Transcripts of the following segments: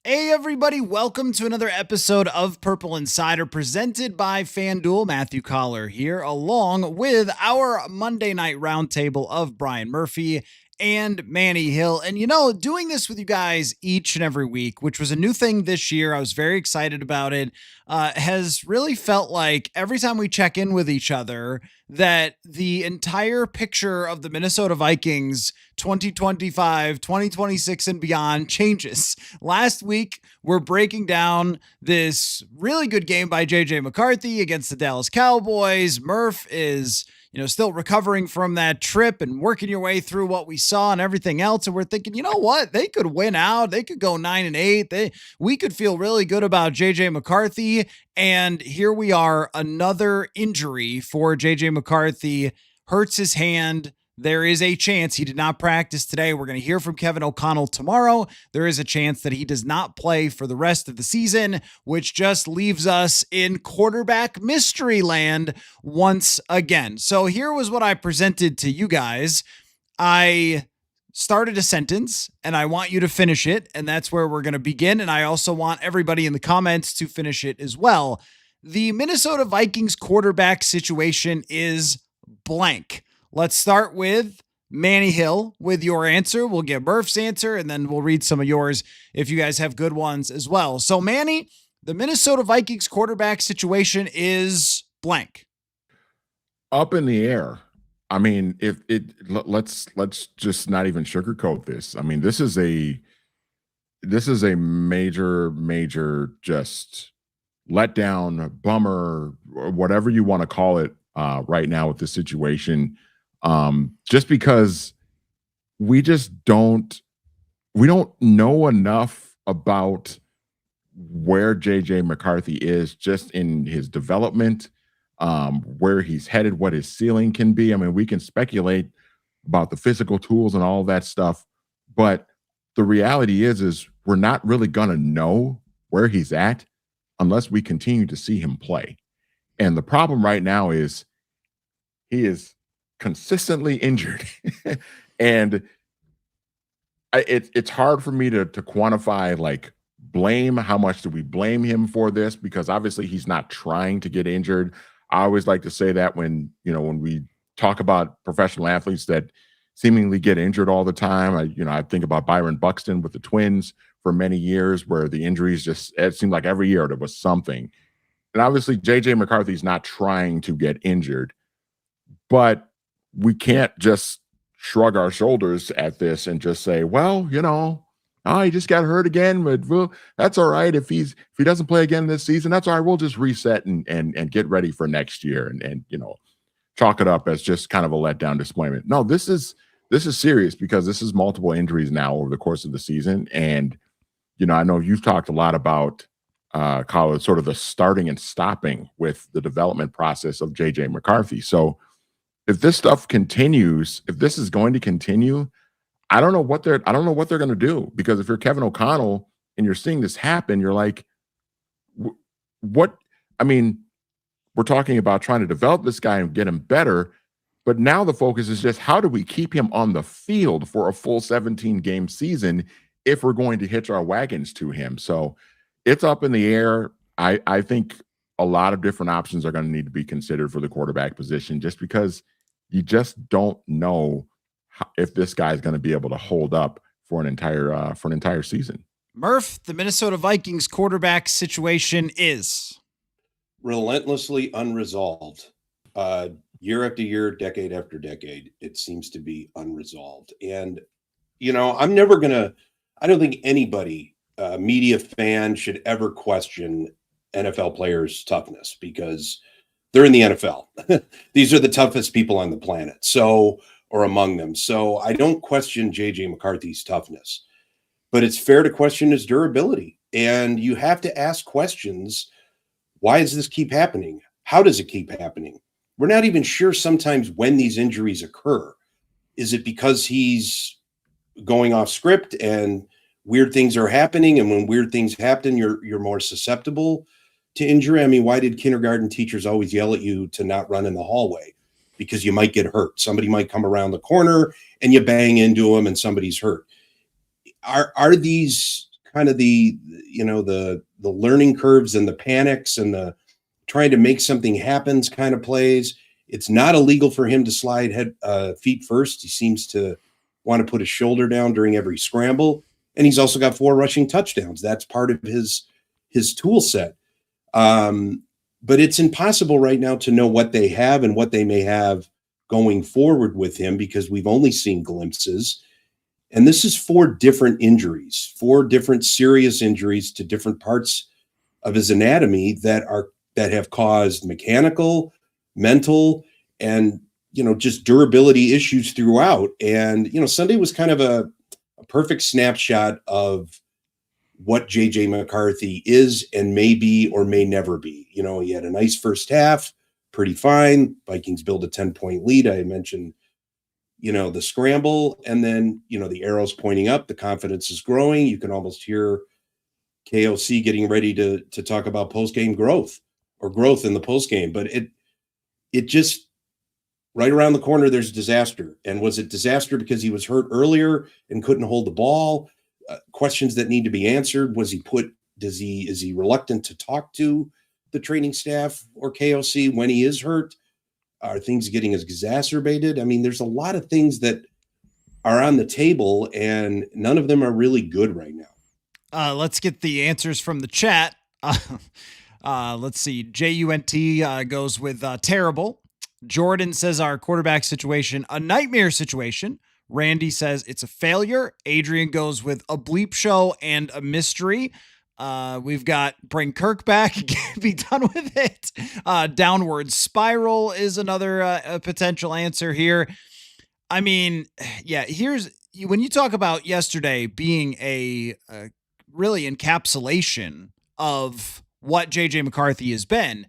Hey, everybody, welcome to another episode of Purple Insider presented by FanDuel. Matthew Coller here, along with our Monday night roundtable of Brian Murphy and Manny Hill. And, doing this with you guys each and every week, which was a new thing this year. I was very excited about it. Has really felt like every time we check in with each other, that the entire picture of the Minnesota Vikings 2025, 2026, and beyond changes. Last week, we're breaking down this really good game by JJ McCarthy against the Dallas Cowboys. Murph is, still recovering from that trip and working your way through what we saw and everything else. And we're thinking, you know what? They could win out. They could go 9-8. We could feel really good about JJ McCarthy. And here we are, another injury for JJ McCarthy. Hurts his hand. There is a chance he did not practice today. We're going to hear from Kevin O'Connell tomorrow. There is a chance that he does not play for the rest of the season, which just leaves us in quarterback mystery land once again. So here was what I presented to you guys. I started a sentence and I want you to finish it, and that's where we're going to begin. And I also want everybody in the comments to finish it as well. The Minnesota Vikings quarterback situation is blank. Let's start with Manny Hill with your answer. We'll get Murph's answer, and then we'll read some of yours if you guys have good ones as well. So, Manny, the Minnesota Vikings quarterback situation is blank. Up in the air. I mean, let's just not even sugarcoat this. I mean, this is a major just letdown, bummer, or whatever you want to call it right now with this situation. Just because we don't know enough about where JJ McCarthy is just in his development, where he's headed, what his ceiling can be. I mean, we can speculate about the physical tools and all that stuff, but the reality is we're not really going to know where he's at unless we continue to see him play. And the problem right now is he is consistently injured. And it's hard for me to quantify, like, blame. How much do we blame him for this? Because obviously he's not trying to get injured. I always like to say that when we talk about professional athletes that seemingly get injured all the time. I think about Byron Buxton with the Twins for many years, where the injuries it seemed like every year there was something. And obviously JJ McCarthy's not trying to get injured, but we can't just shrug our shoulders at this and just say, well, he just got hurt again, but that's all right. If he doesn't play again this season, that's all right. We'll just reset and get ready for next year and chalk it up as just kind of a letdown disappointment. No, this is serious, because this is multiple injuries now over the course of the season. And, I know you've talked a lot about college, sort of the starting and stopping with the development process of JJ McCarthy. So if this stuff continues, if this is going to continue, I don't know what they're going to do. Because if you're Kevin O'Connell and you're seeing this happen, you're like, what? I mean, we're talking about trying to develop this guy and get him better, but now the focus is just how do we keep him on the field for a full 17-game season if we're going to hitch our wagons to him. So it's up in the air. I think a lot of different options are going to need to be considered for the quarterback position, just because you just don't know if this guy is going to be able to hold up for an entire season. Murph, the Minnesota Vikings quarterback situation is relentlessly unresolved. Year after year, decade after decade, it seems to be unresolved. And, I don't think anybody, media fan, should ever question NFL players' toughness, because they're in the NFL. These are the toughest people on the planet, or among them. So I don't question JJ McCarthy's toughness, but it's fair to question his durability. And you have to ask questions. Why does this keep happening? How does it keep happening? We're not even sure sometimes when these injuries occur. Is it because he's going off script and weird things are happening, and when weird things happen, you're more susceptible to injury? I mean, why did kindergarten teachers always yell at you to not run in the hallway? Because you might get hurt. Somebody might come around the corner and you bang into them and somebody's hurt. Are these kind of the learning curves and the panics and the trying to make something happen kind of plays. It's not illegal for him to slide feet first. He seems to want to put his shoulder down during every scramble. And he's also got 4 rushing touchdowns. That's part of his tool set. But it's impossible right now to know what they have and what they may have going forward with him, because we've only seen glimpses. And this is 4 different injuries, 4 different serious injuries to different parts of his anatomy that have caused mechanical, mental, and just durability issues throughout. And Sunday was kind of a perfect snapshot of what JJ McCarthy is and may be or may never be. He had a nice first half, pretty fine. Vikings build a 10-point lead. I mentioned, the scramble, and then, the arrows pointing up, the confidence is growing. You can almost hear KOC getting ready to talk about post-game growth in the post-game. But it just, right around the corner, there's disaster. And was it disaster because he was hurt earlier and couldn't hold the ball? Questions that need to be answered. Is he reluctant to talk to the training staff or KOC when he is hurt? Are things getting exacerbated? I mean, there's a lot of things that are on the table, and none of them are really good right now. Let's get the answers from the chat. Let's see. JUNT goes with terrible. Jordan says our quarterback situation, a nightmare situation. Randy says it's a failure. Adrian goes with a bleep show and a mystery. We've got bring Kirk back, be done with it. Downward spiral is another potential answer here. I mean, yeah, when you talk about yesterday being a really encapsulation of what JJ McCarthy has been,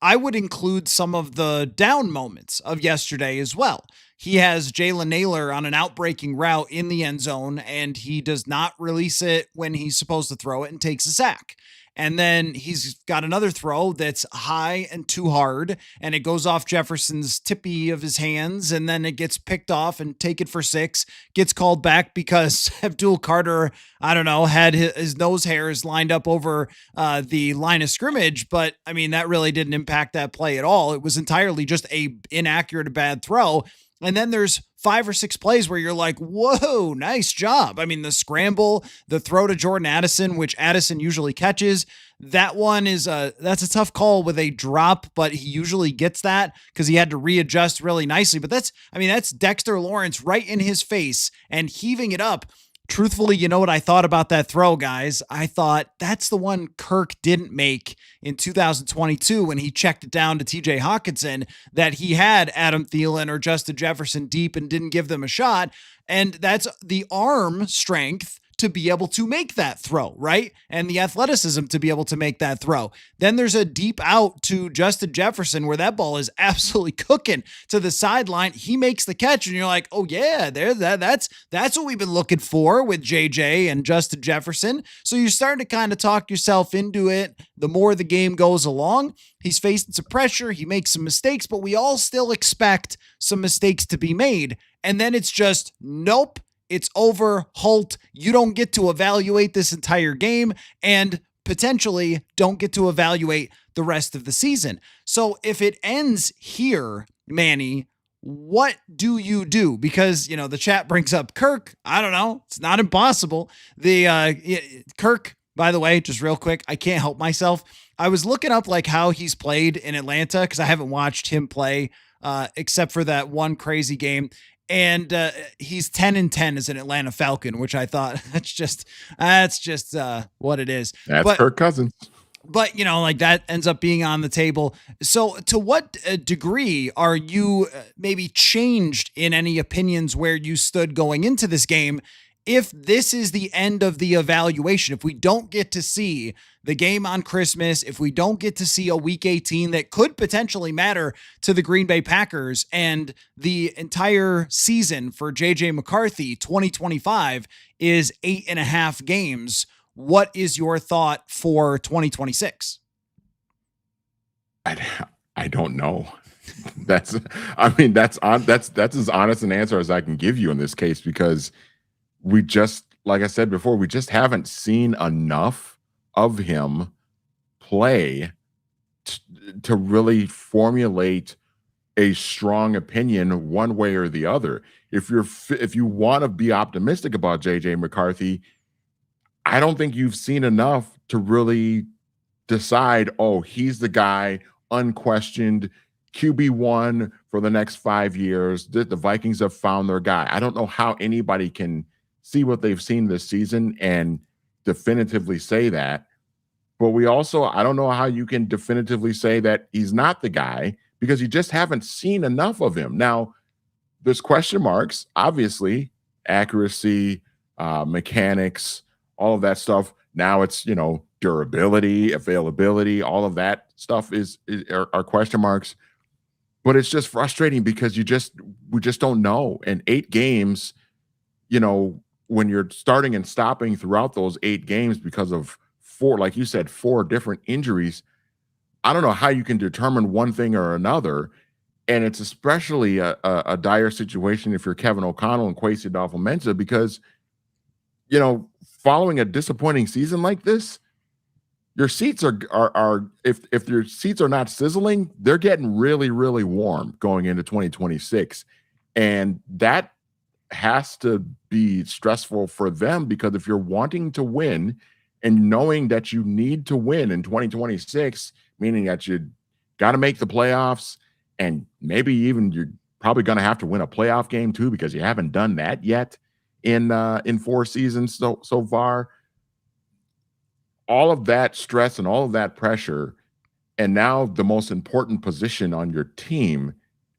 I would include some of the down moments of yesterday as well. He has Jalen Naylor on an outbreaking route in the end zone, and he does not release it when he's supposed to throw it and takes a sack. And then he's got another throw that's high and too hard, and it goes off Jefferson's tippy of his hands, and then it gets picked off and taken for 6, gets called back because Abdul Carter, I don't know, had his nose hairs lined up over the line of scrimmage. But I mean, that really didn't impact that play at all. It was entirely just a inaccurate, bad throw. And then there's 5 or 6 plays where you're like, whoa, nice job. I mean, the scramble, the throw to Jordan Addison, which Addison usually catches, that one that's a tough call with a drop, but he usually gets that because he had to readjust really nicely. But that's Dexter Lawrence right in his face and heaving it up. Truthfully, you know what I thought about that throw, guys? I thought that's the one Kirk didn't make in 2022 when he checked it down to TJ Hawkinson, that he had Adam Thielen or Justin Jefferson deep and didn't give them a shot. And that's the arm strength to be able to make that throw, right? And the athleticism to be able to make that throw. Then there's a deep out to Justin Jefferson where that ball is absolutely cooking to the sideline. He makes the catch and you're like, oh yeah, that's what we've been looking for with JJ and Justin Jefferson. So you're starting to kind of talk yourself into it the more the game goes along. He's facing some pressure. He makes some mistakes, but we all still expect some mistakes to be made. And then it's just, nope. It's over, halt. You don't get to evaluate this entire game and potentially don't get to evaluate the rest of the season. So if it ends here, Manny, what do you do? Because, the chat brings up Kirk. I don't know. It's not impossible. Kirk, by the way, just real quick, I can't help myself. I was looking up like how he's played in Atlanta because I haven't watched him play except for that one crazy game. And he's 10-10 as an Atlanta Falcon, which I thought that's just what it is. That's Kirk Cousins. But, that ends up being on the table. So to what degree are you maybe changed in any opinions where you stood going into this game? If this is the end of the evaluation, if we don't get to see the game on Christmas, if we don't get to see a week 18 that could potentially matter to the Green Bay Packers, and the entire season for JJ McCarthy 2025 is 8.5 games, what is your thought for 2026? I don't know. That's as honest an answer as I can give you in this case, because we just, like I said before, we just haven't seen enough of him play to really formulate a strong opinion one way or the other. If you want to be optimistic about JJ McCarthy, I don't think you've seen enough to really decide, oh, he's the guy, unquestioned QB1 for the next 5 years. The Vikings have found their guy. I don't know how anybody can see what they've seen this season and definitively say that. But I don't know how you can definitively say that he's not the guy because you just haven't seen enough of him. Now, there's question marks, obviously, accuracy, mechanics, all of that stuff. Now it's, durability, availability, all of that stuff are question marks. But it's just frustrating because we just don't know. And 8 games, when you're starting and stopping throughout those 8 games because of 4, like you said, 4 different injuries, I don't know how you can determine one thing or another. And it's especially a dire situation if you're Kevin O'Connell and Kwesi Adolfo-Mensah because, following a disappointing season like this, your seats are if your seats are not sizzling, they're getting really, really warm going into 2026. And that has to be stressful for them because if you're wanting to win and knowing that you need to win in 2026, meaning that you got to make the playoffs and maybe even you're probably going to have to win a playoff game too because you haven't done that yet in 4 seasons so far. All of that stress and all of that pressure, and now the most important position on your team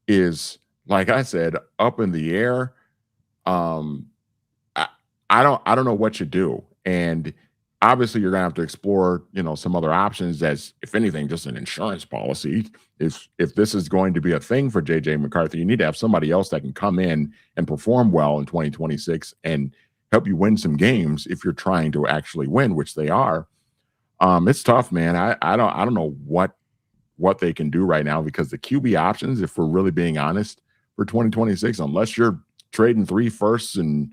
is, like I said, up in the air. I don't know what you do, and obviously you're gonna have to explore, some other options as, if anything, just an insurance policy. If this is going to be a thing for JJ McCarthy, you need to have somebody else that can come in and perform well in 2026 and help you win some games if you're trying to actually win, which they are. It's tough, man. I don't know what they can do right now because the QB options, if we're really being honest, for 2026, unless you're trading 3 firsts and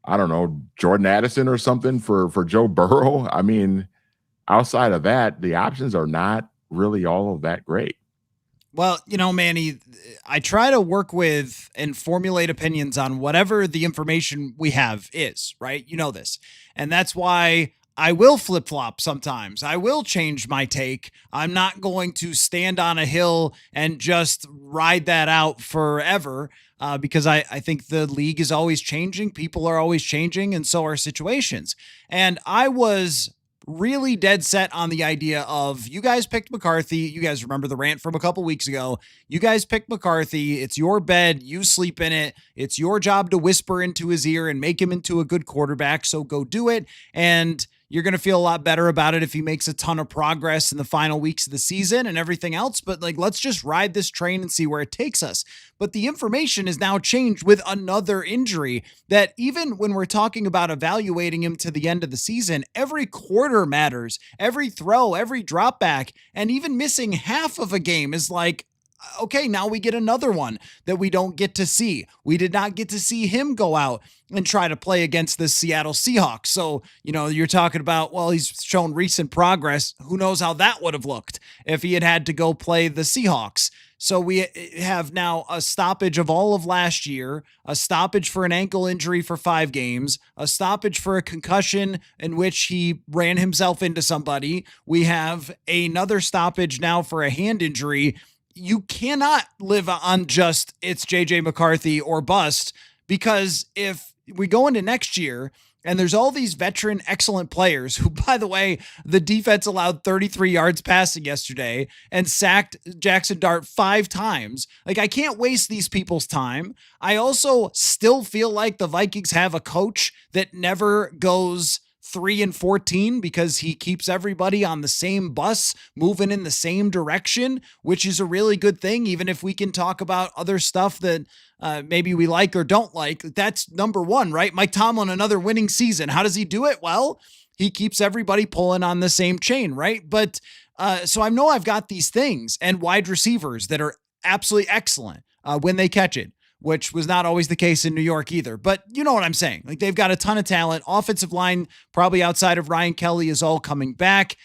I don't know, Jordan Addison or something for Joe Burrow. I mean, outside of that, the options are not really all of that great. Well, Manny, I try to work with and formulate opinions on whatever the information we have is, right? You know this. And that's why I will flip-flop sometimes. I will change my take. I'm not going to stand on a hill and just ride that out forever because I think the league is always changing. People are always changing, and so are situations. And I was really dead set on the idea of, you guys picked McCarthy. You guys remember the rant from a couple weeks ago. You guys picked McCarthy. It's your bed. You sleep in it. It's your job to whisper into his ear and make him into a good quarterback. So go do it. And you're going to feel a lot better about it if he makes a ton of progress in the final weeks of the season and everything else. But let's just ride this train and see where it takes us. But the information is now changed with another injury that even when we're talking about evaluating him to the end of the season, every quarter matters, every throw, every drop back, and even missing half of a game is like, okay, now we get another one that we don't get to see. We did not get to see him go out and try to play against the Seattle Seahawks. So, you're talking about, well, he's shown recent progress. Who knows how that would have looked if he had to go play the Seahawks. So we have now a stoppage of all of last year, a stoppage for an ankle injury for 5 games, a stoppage for a concussion in which he ran himself into somebody. We have another stoppage now for a hand injury. You cannot live on just it's JJ McCarthy or bust, because if we go into next year and there's all these veteran excellent players who, by the way, the defense allowed 33 yards passing yesterday and sacked Jackson Dart 5 times. I can't waste these people's time. I also still feel like the Vikings have a coach that never goes 3-14 because he keeps everybody on the same bus, moving in the same direction, which is a really good thing. Even if we can talk about other stuff that maybe we like or don't like, that's number one, right? Mike Tomlin, another winning season. How does he do it? Well, he keeps everybody pulling on the same chain, right? But so I know I've got these things and wide receivers that are absolutely excellent when they catch it. which was not always the case in New York either. But you know what I'm saying? Like, they've got a ton of talent. Offensive line, probably outside of Ryan Kelly, is all coming back.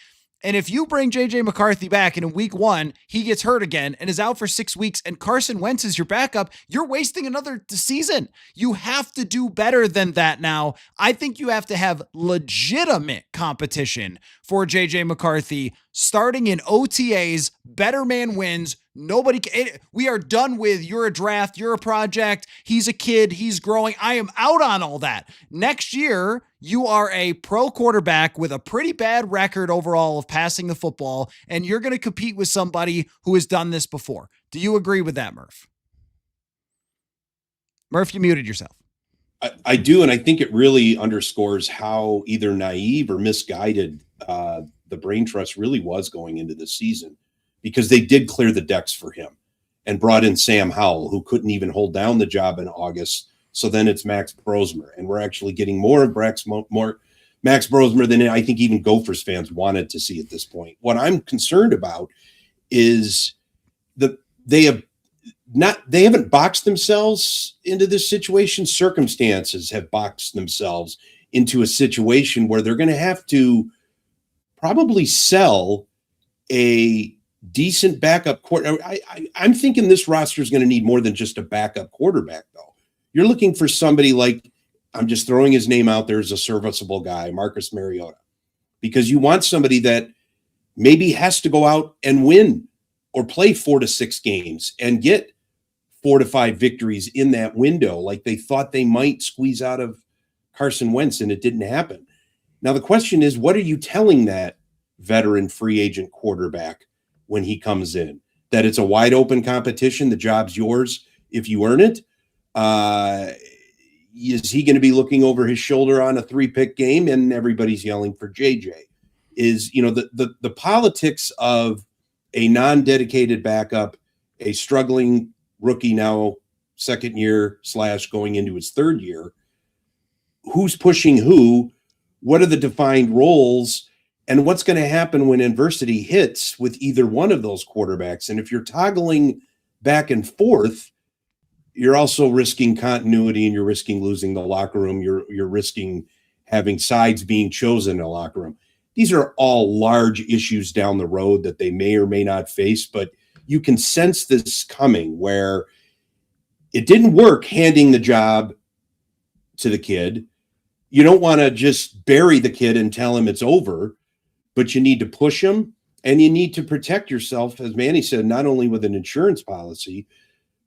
And if you bring JJ McCarthy back and in week 1, he gets hurt again and is out for 6 weeks and Carson Wentz is your backup, you're wasting another season. You have to do better than that now. I think you have to have legitimate competition for JJ McCarthy starting in OTAs, better man wins. We are done with you're a draft, you're a project, he's a kid, he's growing. I am out on all that. Next year, you are a pro quarterback with a pretty bad record overall of passing the football, and you're going to compete with somebody who has done this before. Do you agree with that, Murph? Murph, you muted yourself. I do, and I think it really underscores how either naive or misguided the brain trust really was going into the season, because they did clear the decks for him and brought in Sam Howell, who couldn't even hold down the job in August. So then it's Max Brosmer, and we're actually getting more of Max Brosmer than I think even Gophers fans wanted to see at this point. What I'm concerned about is they haven't boxed themselves into this situation. Circumstances have boxed themselves into a situation where they're going to have to probably sell a decent backup quarterback. I'm thinking this roster is going to need more than just a backup quarterback, though. You're looking for somebody like, I'm just throwing his name out there as a serviceable guy, Marcus Mariota, because you want somebody that maybe has to go out and win or play 4 to 6 games and get 4 to 5 victories in that window, like they thought they might squeeze out of Carson Wentz, and it didn't happen. Now, the question is, what are you telling that veteran free agent quarterback when he comes in? That it's a wide open competition, the job's yours if you earn it? Is he going to be looking over his shoulder on a 3-pick game and everybody's yelling for JJ? Is, the politics of a non-dedicated backup, a struggling rookie now, second year / going into his third year, who's pushing who? What are the defined roles? And what's going to happen when adversity hits with either one of those quarterbacks? And if you're toggling back and forth, you're also risking continuity, and you're risking losing the locker room. You're risking having sides being chosen in a locker room. These are all large issues down the road that they may or may not face, but you can sense this coming, where it didn't work handing the job to the kid. You don't want to just bury the kid and tell him it's over, but you need to push him, and you need to protect yourself, as Manny said, not only with an insurance policy,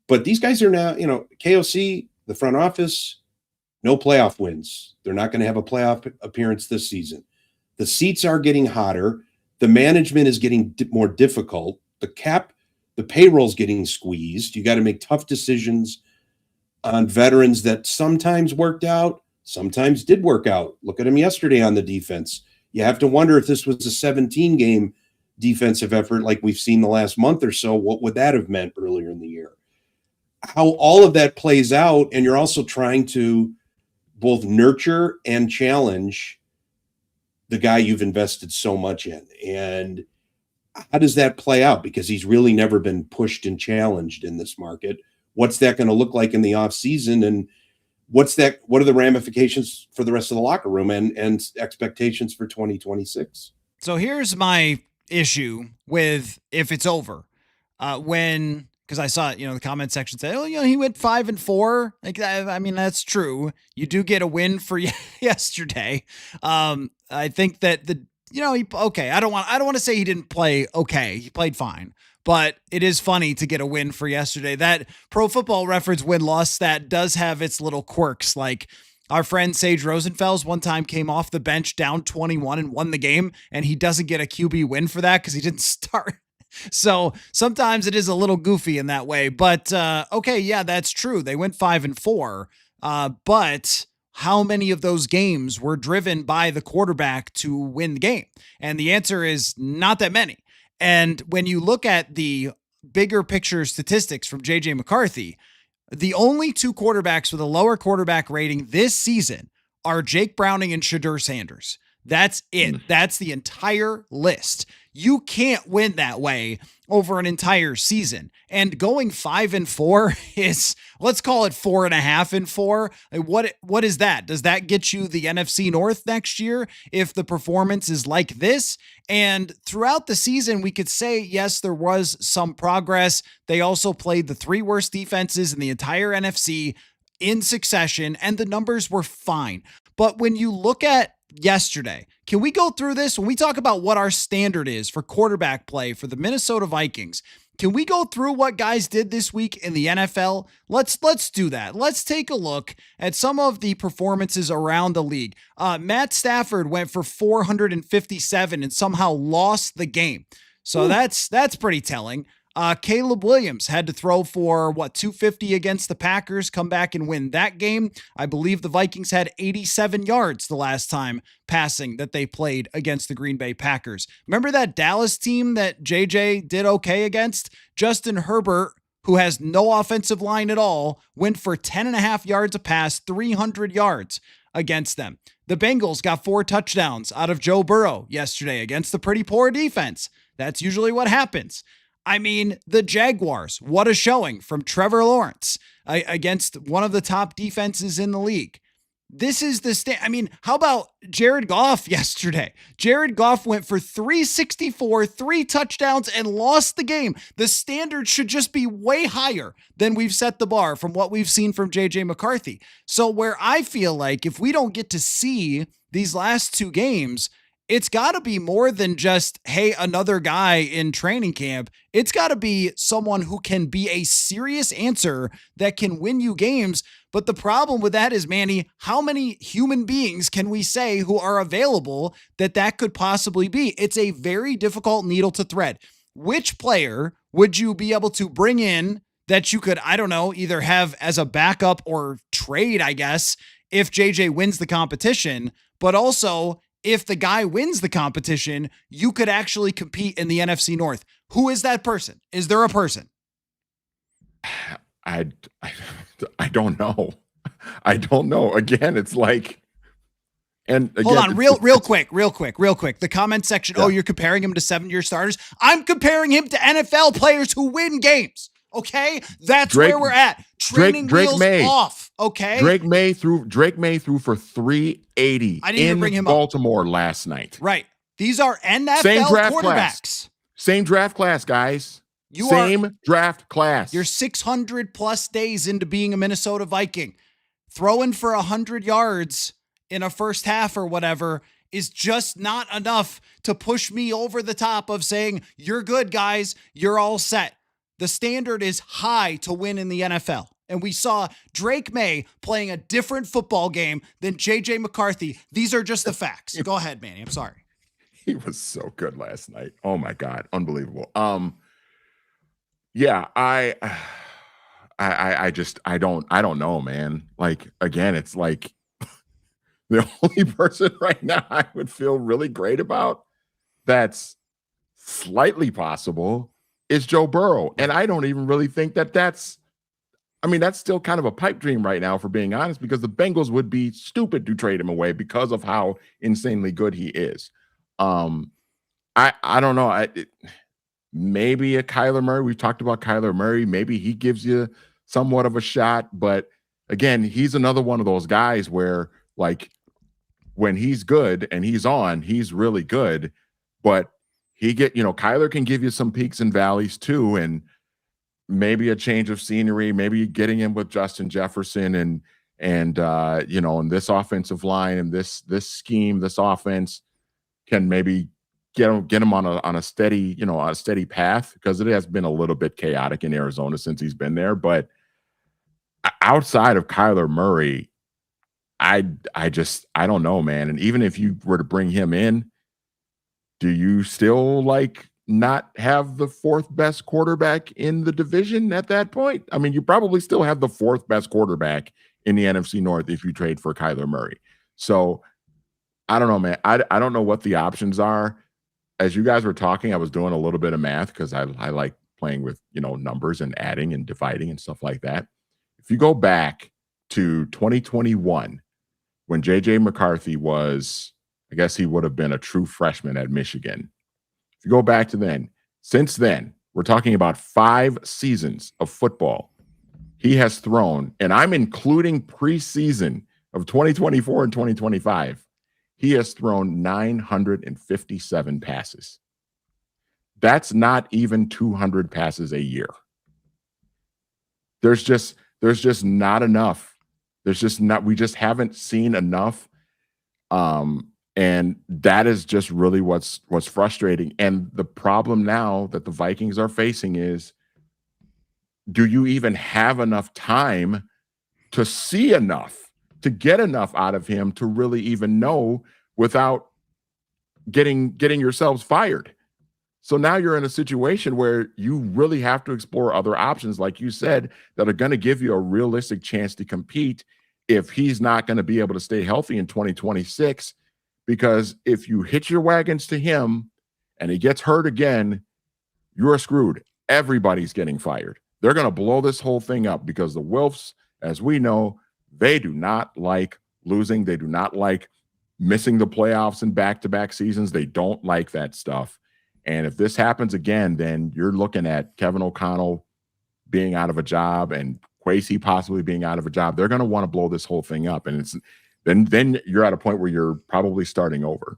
but these guys are now, KOC, the front office, no playoff wins. They're not going to have a playoff appearance this season. The seats are getting hotter. The management is getting more difficult. The payroll's getting squeezed. You got to make tough decisions on veterans that sometimes worked out, sometimes did work out. Look at them yesterday on the defense. You have to wonder if this was a 17-game defensive effort like we've seen the last month or so, what would that have meant earlier in the year? How all of that plays out, and you're also trying to both nurture and challenge the guy you've invested so much in. And how does that play out? Because he's really never been pushed and challenged in this market. What's that going to look like in the offseason? And what are the ramifications for the rest of the locker room and expectations for 2026? So here's my issue with if it's over. Because I saw, the comment section say, he went 5-4. Like, I mean, that's true. You do get a win for yesterday. I think that I don't want to say he didn't play okay. He played fine, but it is funny to get a win for yesterday. That Pro Football Reference win-loss stat does have its little quirks. Like, our friend Sage Rosenfels one time came off the bench down 21 and won the game, and he doesn't get a QB win for that because he didn't start. So sometimes it is a little goofy in that way, but okay, yeah, that's true. They went 5-4, but how many of those games were driven by the quarterback to win the game? And the answer is not that many. And when you look at the bigger picture statistics from JJ McCarthy, the only 2 quarterbacks with a lower quarterback rating this season are Jake Browning and Shadur Sanders. That's it. That's the entire list. You can't win that way over an entire season. And going 5-4 is, let's call it 4.5-4. What is that? Does that get you the NFC North next year if the performance is like this? And throughout the season, we could say, yes, there was some progress. They also played the 3 worst defenses in the entire NFC in succession, and the numbers were fine. But when you look at yesterday, can we go through this? When we talk about what our standard is for quarterback play for the Minnesota Vikings, can we go through what guys did this week in the NFL? Let's do that. Let's take a look at some of the performances around the league. Matt Stafford went for 457 and somehow lost the game. So that's pretty telling. Caleb Williams had to throw for 250 against the Packers, come back and win that game. I believe the Vikings had 87 yards the last time passing that they played against the Green Bay Packers. Remember that Dallas team that JJ did okay against? Justin Herbert, who has no offensive line at all, went for 10.5 yards a pass, 300 yards against them. The Bengals got 4 touchdowns out of Joe Burrow yesterday against the pretty poor defense. That's usually what happens. I mean, the Jaguars, what a showing from Trevor Lawrence against one of the top defenses in the league. This is the I mean, how about Jared Goff yesterday? Jared Goff went for 364, 3 touchdowns, and lost the game. The standard should just be way higher than we've set the bar from what we've seen from JJ McCarthy. So where I feel like if we don't get to see these last 2 games, it's got to be more than just, hey, another guy in training camp. It's got to be someone who can be a serious answer that can win you games. But the problem with that is, Manny, how many human beings can we say who are available that could possibly be? It's a very difficult needle to thread. Which player would you be able to bring in that you could, I don't know, either have as a backup or trade, I guess, if JJ wins the competition, but also if the guy wins the competition, you could actually compete in the NFC North. Who is that person? Is there a person? I don't know. I don't know. Again, it's like, and again, hold on, real quick. The comment section. Yeah. Oh, you're comparing him to 7-year starters. I'm comparing him to NFL players who win games. Okay, that's where we're at. Training wheels off. Okay, Drake May threw for 380. I didn't even bring him Baltimore up. last night. Right. These are NFL quarterbacks. Same draft class, guys. Same draft class. You're 600 plus days into being a Minnesota Viking. Throwing for 100 yards in a first half or whatever is just not enough to push me over the top of saying, you're good, guys. You're all set. The standard is high to win in the NFL. And we saw Drake May playing a different football game than JJ McCarthy. These are just the facts. Go ahead, Manny. I'm sorry. He was so good last night. Oh my God. Unbelievable. Yeah, I don't know, man. Like, again, it's like the only person right now I would feel really great about that's slightly possible is Joe Burrow. And I don't even really think that's still kind of a pipe dream right now, for being honest, because the Bengals would be stupid to trade him away because of how insanely good he is. I don't know. Maybe a Kyler Murray. We've talked about Kyler Murray. Maybe he gives you somewhat of a shot. But again, he's another one of those guys where, like, when he's good and he's on, he's really good. But Kyler can give you some peaks and valleys too, and maybe a change of scenery, maybe getting in with Justin Jefferson and and this offensive line and this scheme, this offense can maybe get him on a steady, on a steady path, because it has been a little bit chaotic in Arizona since he's been there. But outside of Kyler Murray, I don't know, man. And even if you were to bring him in, do you still not have the 4th best quarterback in the division at that point? I mean, you probably still have the 4th best quarterback in the NFC North if you trade for Kyler Murray. So I don't know, man. I don't know what the options are. As you guys were talking, I was doing a little bit of math because I like playing with, numbers and adding and dividing and stuff like that. If you go back to 2021, when JJ McCarthy was, I guess he would have been a true freshman at Michigan. If you go back to then, since then, we're talking about 5 seasons of football. He has thrown, and I'm including preseason of 2024 and 2025, he has thrown 957 passes. That's not even 200 passes a year. There's just not enough. We just haven't seen enough. And that is just really what's frustrating. And the problem now that the Vikings are facing is, do you even have enough time to see enough, to get enough out of him to really even know without getting yourselves fired? So now you're in a situation where you really have to explore other options, like you said, that are going to give you a realistic chance to compete if he's not going to be able to stay healthy in 2026. Because if you hitch your wagons to him and he gets hurt again, you're screwed. Everybody's getting fired. They're going to blow this whole thing up because the Wilfs, as we know, they do not like losing. They do not like missing the playoffs in back-to-back seasons. They don't like that stuff. And if this happens again, then you're looking at Kevin O'Connell being out of a job and Kwesi possibly being out of a job. They're going to want to blow this whole thing up. And it's then you're at a point where you're probably starting over.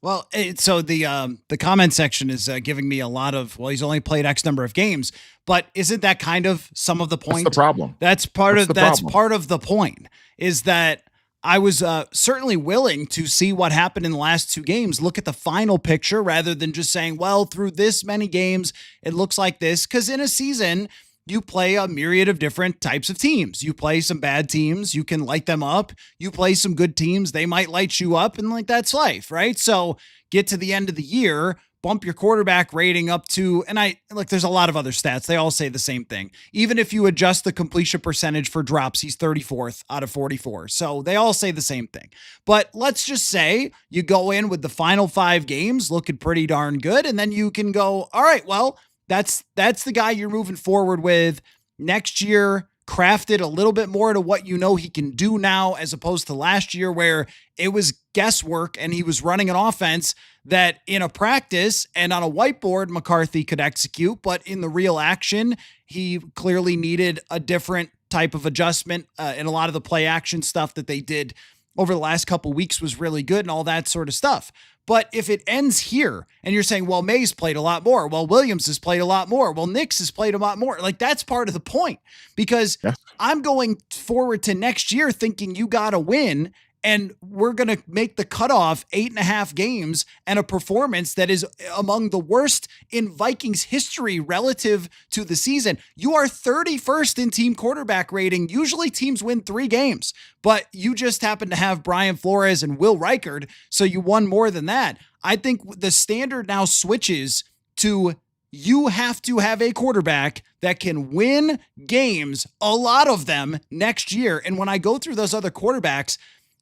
Well, so the comment section is giving me a lot of, well, he's only played X number of games, but isn't that kind of some of the point? That's the problem. That's part of the point, is that I was certainly willing to see what happened in the last 2 games, look at the final picture rather than just saying, well, through this many games, it looks like this. Because in a season, you play a myriad of different types of teams. You play some bad teams, you can light them up. You play some good teams, they might light you up, and like that's life, right? So get to the end of the year, bump your quarterback rating up to, and there's a lot of other stats. They all say the same thing. Even if you adjust the completion percentage for drops, he's 34th out of 44. So they all say the same thing. But let's just say you go in with the final 5 games looking pretty darn good. And then you can go, all right, well, that's the guy you're moving forward with next year. Crafted a little bit more to what you know he can do now, as opposed to last year where it was guesswork and he was running an offense that in a practice and on a whiteboard McCarthy could execute, but in the real action, he clearly needed a different type of adjustment. And a lot of the play action stuff that they did over the last couple weeks was really good and all that sort of stuff. But if it ends here and you're saying, well, May's played a lot more, well, Williams has played a lot more, well, Nix has played a lot more, like that's part of the point, because I'm going forward to next year thinking you got to win. And we're going to make the cutoff 8.5 games and a performance that is among the worst in Vikings history relative to the season. You are 31st in team quarterback rating. Usually teams win 3 games, but you just happen to have Brian Flores and Will Reichard, so you won more than that. I think the standard now switches to you have to have a quarterback that can win games, a lot of them next year. And when I go through those other quarterbacks,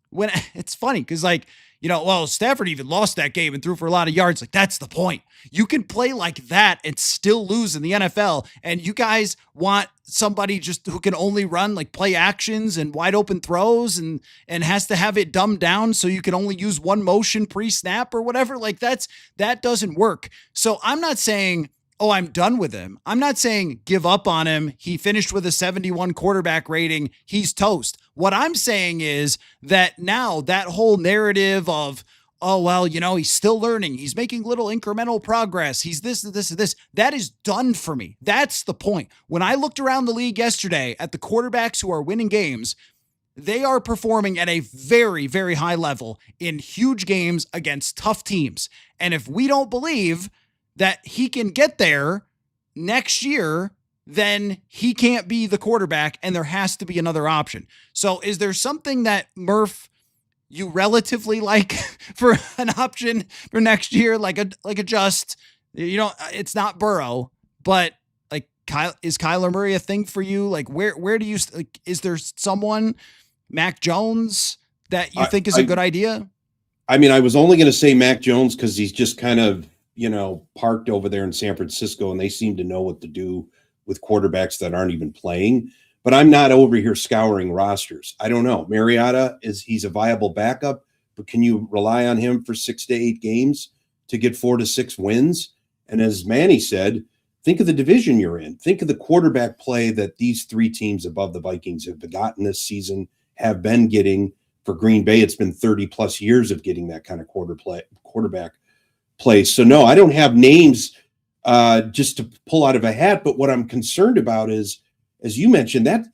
when it's funny because Stafford even lost that game and threw for a lot of yards. Like that's the point. You can play like that and still lose in the NFL. And you guys want somebody just who can only run like play actions and wide open throws and has to have it dumbed down so you can only use one motion pre-snap or whatever. Like that doesn't work. So I'm not saying, oh, I'm done with him. I'm not saying give up on him. He finished with a 71 quarterback rating. He's toast. What I'm saying is that now that whole narrative of, oh, well, he's still learning. He's making little incremental progress. He's this. That is done for me. That's the point. When I looked around the league yesterday at the quarterbacks who are winning games, they are performing at a very, very high level in huge games against tough teams. And if we don't believe that he can get there next year, then he can't be the quarterback and there has to be another option. So is there something that Murph you relatively like for an option for next year? Like a just, it's not Burrow, but like is Kyler Murray a thing for you? Like where do you, like, is there someone, Mac Jones, that you think is a good idea? I mean, I was only going to say Mac Jones because he's just kind of, parked over there in San Francisco and they seem to know what to do with quarterbacks that aren't even playing. But I'm not over here scouring rosters. I don't know. Mariota he's a viable backup. but can you rely on him for 6 to 8 games to get 4 to 6 wins? And as Manny said, think of the division you're in. Think of the quarterback play that these 3 teams above the Vikings have gotten this season, have been getting. For Green Bay, it's been 30 plus years of getting that kind of quarterback play. So no, I don't have names just to pull out of a hat. But what I'm concerned about is, as you mentioned, that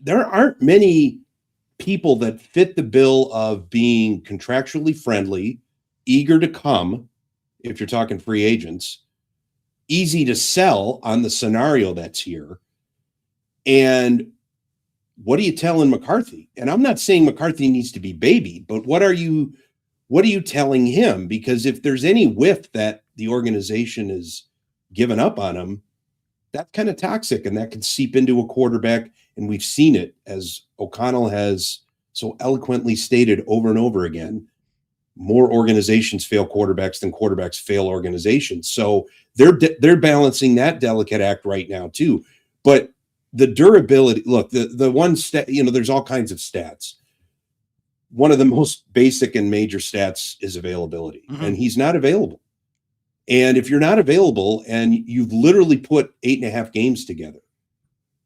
there aren't many people that fit the bill of being contractually friendly, eager to come, if you're talking free agents, easy to sell on the scenario that's here. And what are you telling McCarthy? And I'm not saying McCarthy needs to be babied, but what are you telling him? Because if there's any whiff that the organization is giving up on him, that's kind of toxic, and that could seep into a quarterback. And we've seen it, as O'Connell has so eloquently stated over and over again. More organizations fail quarterbacks than quarterbacks fail organizations. So they're balancing that delicate act right now too. But the durability, look, the one stat, there's all kinds of stats. One of the most basic and major stats is availability, and he's not available. And if you're not available and you've literally put 8.5 games together,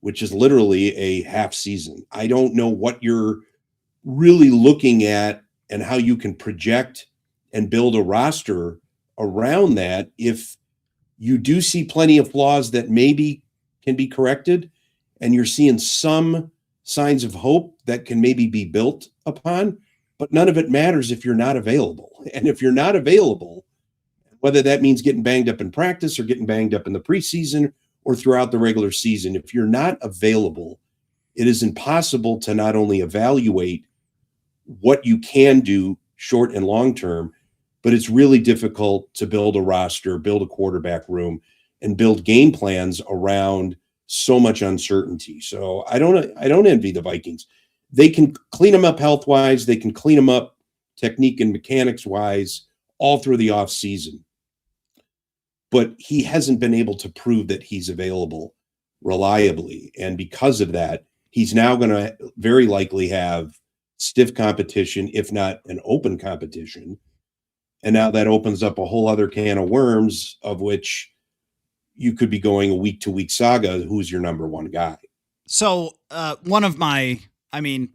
which is literally a half season, I don't know what you're really looking at and how you can project and build a roster around that. If you do see plenty of flaws that maybe can be corrected, and you're seeing some signs of hope that can maybe be built upon, but none of it matters if you're not available. And if you're not available, whether that means getting banged up in practice or getting banged up in the preseason or throughout the regular season, if you're not available, it is impossible to not only evaluate what you can do short and long term, but it's really difficult to build a roster, build a quarterback room, and build game plans around so much uncertainty. So I don't envy the Vikings. They can clean them up health-wise. They can clean them up technique and mechanics-wise all through the offseason. But he hasn't been able to prove that he's available reliably. And because of that, he's now going to very likely have stiff competition, if not an open competition. And now that opens up a whole other can of worms, of which you could be going a week-to-week saga. Who's your number one guy? So one of my,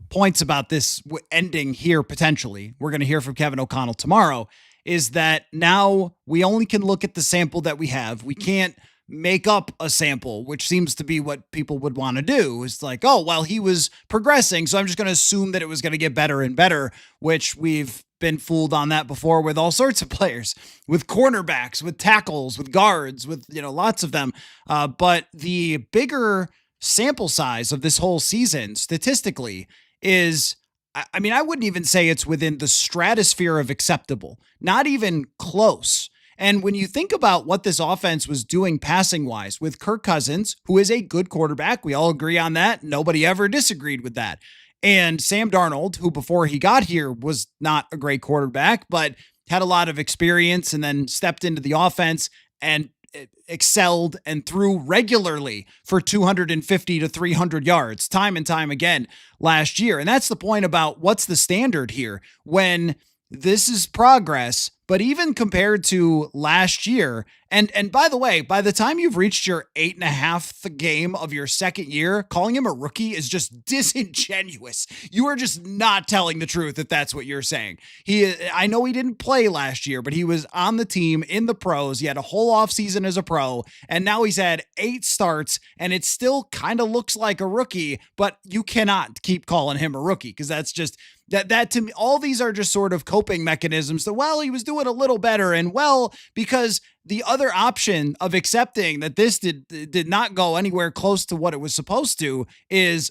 points about this ending here potentially, we're going to hear from Kevin O'Connell tomorrow, is that now we only can look at the sample that we have. We can't make up a sample, which seems to be what people would want to do. It's like, oh, well, he was progressing, so I'm just going to assume that it was going to get better and better, which we've been fooled on that before with all sorts of players, with cornerbacks, with tackles, with guards, with, lots of them. But the bigger sample size of this whole season statistically is, I wouldn't even say it's within the stratosphere of acceptable, not even close. And when you think about what this offense was doing passing wise with Kirk Cousins, who is a good quarterback, we all agree on that. Nobody ever disagreed with that. And Sam Darnold, who before he got here was not a great quarterback, but had a lot of experience and then stepped into the offense and excelled and threw regularly for 250 to 300 yards time and time again last year. And that's the point about what's the standard here when this is progress. But even compared to last year, and by the way, by the time you've reached your 8.5th game of your second year, calling him a rookie is just disingenuous. You are just not telling the truth if that's what you're saying. I know he didn't play last year, but he was on the team in the pros. He had a whole offseason as a pro, and now he's had 8 starts, and it still kind of looks like a rookie, but you cannot keep calling him a rookie because that's just that to me, all these are just sort of coping mechanisms that, well, he was doing a little better, and well, because the other option of accepting that this did not go anywhere close to what it was supposed to is,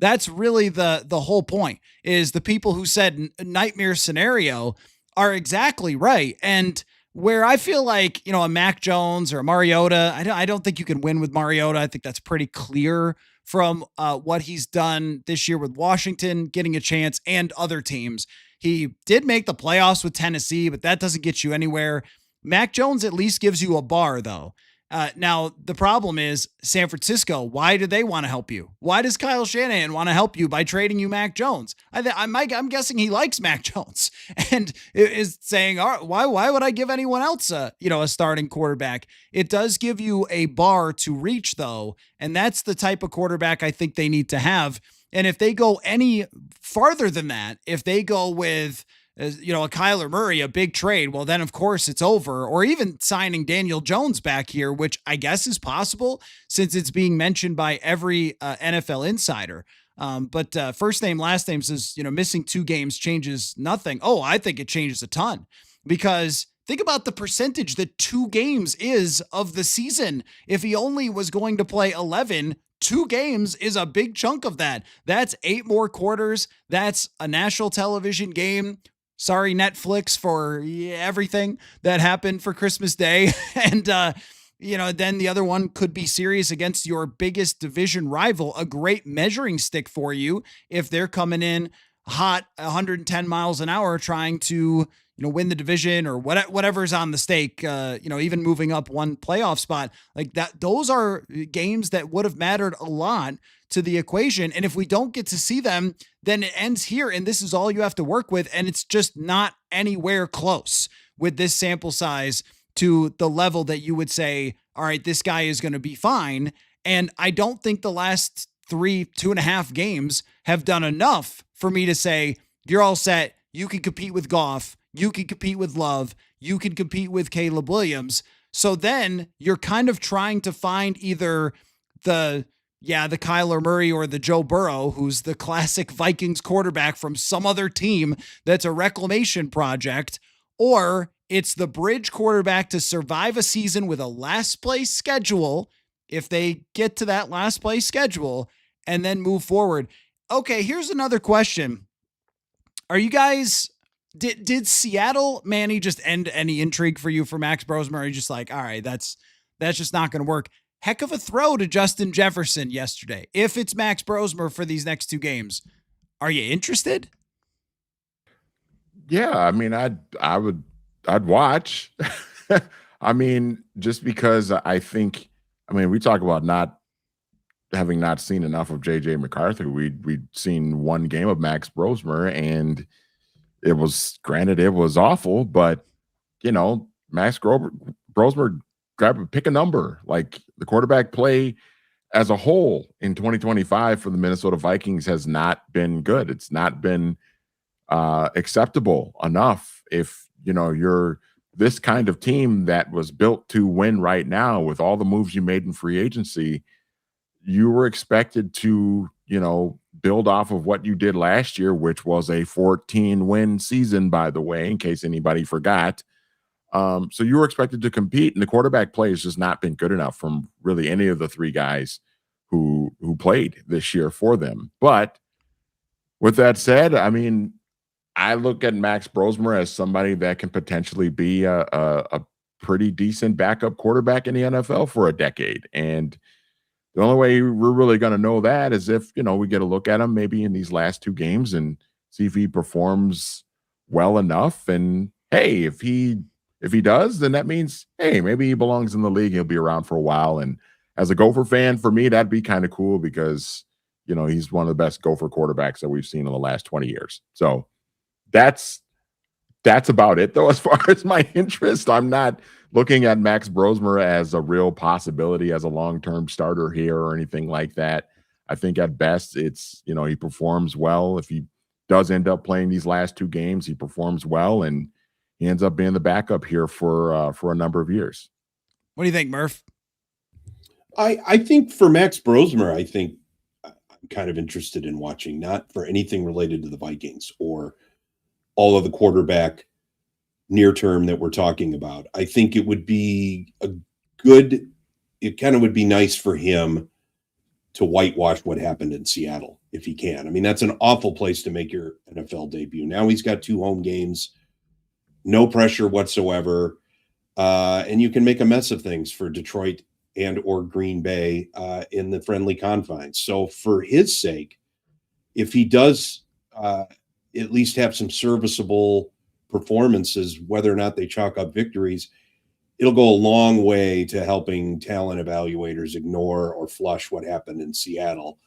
that's really the whole point, is the people who said nightmare scenario are exactly right. And where I feel like, a Mac Jones or a Mariota, I don't think you can win with Mariota. I think that's pretty clear from what he's done this year with Washington, getting a chance, and other teams. He did make the playoffs with Tennessee, but that doesn't get you anywhere. Mac Jones at least gives you a bar, though. Now, the problem is San Francisco. Why do they want to help you? Why does Kyle Shanahan want to help you by trading you Mac Jones? I'm guessing he likes Mac Jones and is saying, all right, why would I give anyone else a starting quarterback? It does give you a bar to reach, though, and that's the type of quarterback I think they need to have. And if they go any farther than that, if they go with a Kyler Murray, a big trade, well, then of course it's over. Or even signing Daniel Jones back here, which I guess is possible since it's being mentioned by every NFL insider. But first name, last name says, missing 2 games changes nothing. Oh, I think it changes a ton, because think about the percentage that 2 games is of the season. If he only was going to play 11, 2 games is a big chunk of that. That's 8 more quarters. That's a national television game. Sorry, Netflix, for everything that happened for Christmas Day. And, then the other one could be serious against your biggest division rival, a great measuring stick for you if they're coming in hot 110 miles an hour trying to, win the division or whatever's on the stake, even moving up one playoff spot like that. Those are games that would have mattered a lot to the equation. And if we don't get to see them, then it ends here. And this is all you have to work with. And it's just not anywhere close with this sample size to the level that you would say, all right, this guy is going to be fine. And I don't think the last 2.5 games have done enough for me to say, you're all set. You can compete with Goff. You can compete with Love. You can compete with Caleb Williams. So then you're kind of trying to find either the Kyler Murray or the Joe Burrow, who's the classic Vikings quarterback from some other team that's a reclamation project, or it's the bridge quarterback to survive a season with a last place schedule, if they get to that last place schedule, and then move forward. Okay, here's another question. Are you guys, did Seattle, Manny, just end any intrigue for you for Max Brosmer? Or are you just like, all right, that's just not going to work? Heck of a throw to Justin Jefferson yesterday. If it's Max Brosmer for these next 2 games, are you interested? Yeah, I mean, I'd watch. I mean, just because we talk about not seen enough of JJ McCarthy. We'd seen 1 game of Max Brosmer, and it was awful, but Max Brosmer pick a number. Like, the quarterback play as a whole in 2025 for the Minnesota Vikings has not been good. It's not been acceptable enough. If you're this kind of team that was built to win right now with all the moves you made in free agency, you were expected to build off of what you did last year, which was a 14-win season, by the way, in case anybody forgot. So you were expected to compete, and the quarterback play has just not been good enough from really any of the 3 guys who played this year for them. But with that said, I mean, I look at Max Brosmer as somebody that can potentially be a pretty decent backup quarterback in the NFL for a decade. And the only way we're really going to know that is if, we get a look at him maybe in these last 2 games and see if he performs well enough. And hey, if he does, then that means, hey, maybe he belongs in the league. He'll be around for a while. And as a Gopher fan, for me, that'd be kind of cool because, he's one of the best Gopher quarterbacks that we've seen in the last 20 years. So that's about it, though, as far as my interest. I'm not looking at Max Brosmer as a real possibility as a long-term starter here or anything like that. I think at best it's, he performs well. If he does end up playing these last 2 games, he performs well, and he ends up being the backup here for a number of years. What do you think, Murph? I think for Max Brosmer, I think I'm kind of interested in watching, not for anything related to the Vikings or all of the quarterback near term that we're talking about. I think it would be it kind of would be nice for him to whitewash what happened in Seattle if he can. I mean, that's an awful place to make your NFL debut. Now he's got 2 home games, no pressure whatsoever. And you can make a mess of things for Detroit and or Green Bay in the friendly confines. So for his sake, if he does at least have some serviceable performances, whether or not they chalk up victories, it'll go a long way to helping talent evaluators ignore or flush what happened in Seattle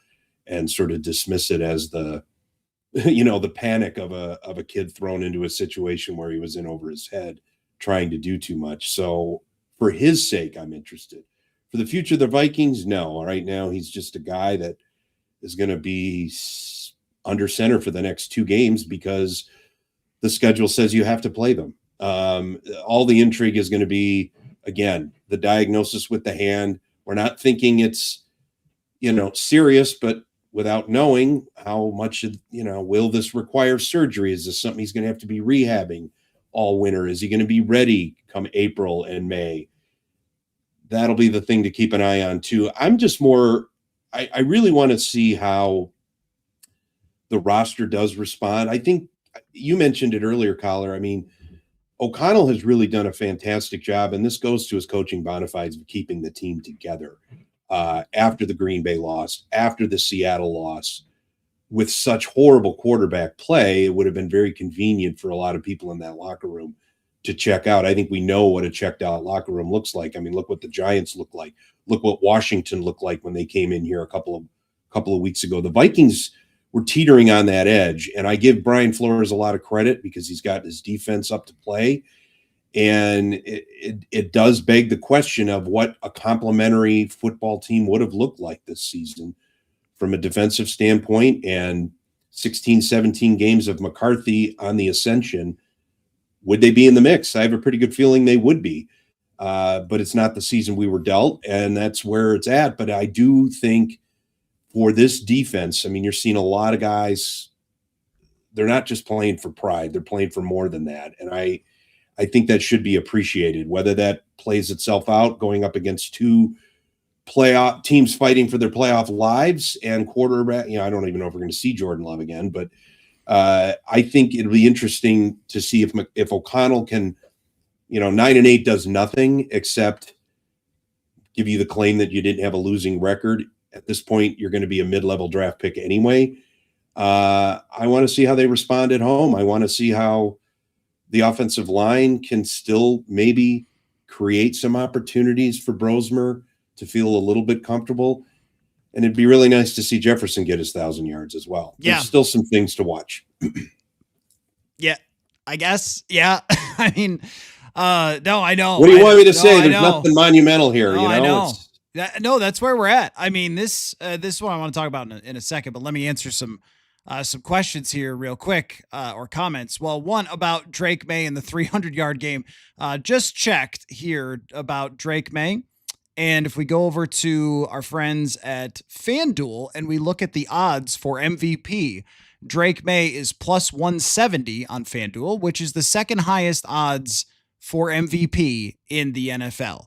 and sort of dismiss it as the, the panic of a kid thrown into a situation where he was in over his head trying to do too much. So for his sake, I'm interested. For the future of the Vikings, no. Right now, he's just a guy that is going to be under center for the next 2 games because the schedule says you have to play them. All the intrigue is going to be, again, the diagnosis with the hand. We're not thinking it's, serious, but without knowing how much, will this require surgery? Is this something he's going to have to be rehabbing all winter? Is he going to be ready come April and May? That'll be the thing to keep an eye on too. I'm just more, I really want to see how the roster does respond. I think you mentioned it earlier, Coller. I mean, O'Connell has really done a fantastic job, and this goes to his coaching bona fides of keeping the team together after the Green Bay loss, after the Seattle loss. With such horrible quarterback play, it would have been very convenient for a lot of people in that locker room to check out. I think we know what a checked out locker room looks like. I mean, look what the Giants look like. Look what Washington looked like when they came in here a couple of weeks ago. The Vikings were teetering on that edge, and I give Brian Flores a lot of credit because he's got his defense up to play. And it does beg the question of what a complementary football team would have looked like this season from a defensive standpoint. And 16, 17 games of McCarthy on the ascension, would they be in the mix? I have a pretty good feeling they would be. But it's not the season we were dealt, and that's where it's at. But I do think for this defense, I mean, you're seeing a lot of guys, they're not just playing for pride, they're playing for more than that. And I think that should be appreciated, whether that plays itself out going up against 2 playoff teams fighting for their playoff lives and quarterback. I don't even know if we're going to see Jordan Love again, but I think it'll be interesting to see if O'Connell can, 9-8 does nothing except give you the claim that you didn't have a losing record. At this point, you're going to be a mid-level draft pick anyway. I want to see how they respond at home. I want to see how the offensive line can still maybe create some opportunities for Brosmer to feel a little bit comfortable. And it'd be really nice to see Jefferson get his 1,000 yards as well. Yeah. There's still some things to watch. Yeah, I guess. Yeah. I mean, no, I know. What do you want me to say? I There's know. nothing monumental here. No, I know. It's, That's where we're at. I mean, this is what I want to talk about in a second, but let me answer some questions here real quick, or comments. Well, one about Drake May in the 300-yard game. Just checked here about Drake May. And if we go over to our friends at FanDuel and we look at the odds for MVP, Drake May is plus 170 on FanDuel, which is the second highest odds for MVP in the NFL.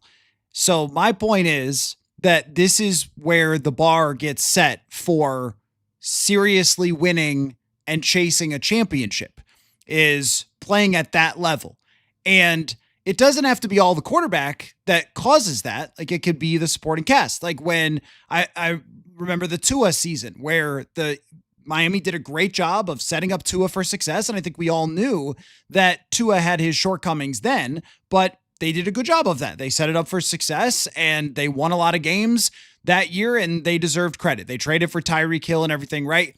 So my point is that this is where the bar gets set for seriously winning and chasing a championship, is playing at that level. And it doesn't have to be all the quarterback that causes that. Like, it could be the supporting cast. Like when I remember the Tua season where the Miami did a great job of setting up Tua for success. And I think we all knew that Tua had his shortcomings then, but they did a good job of that. They set it up for success and they won a lot of games that year and they deserved credit. They traded for Tyreek Hill and everything, right?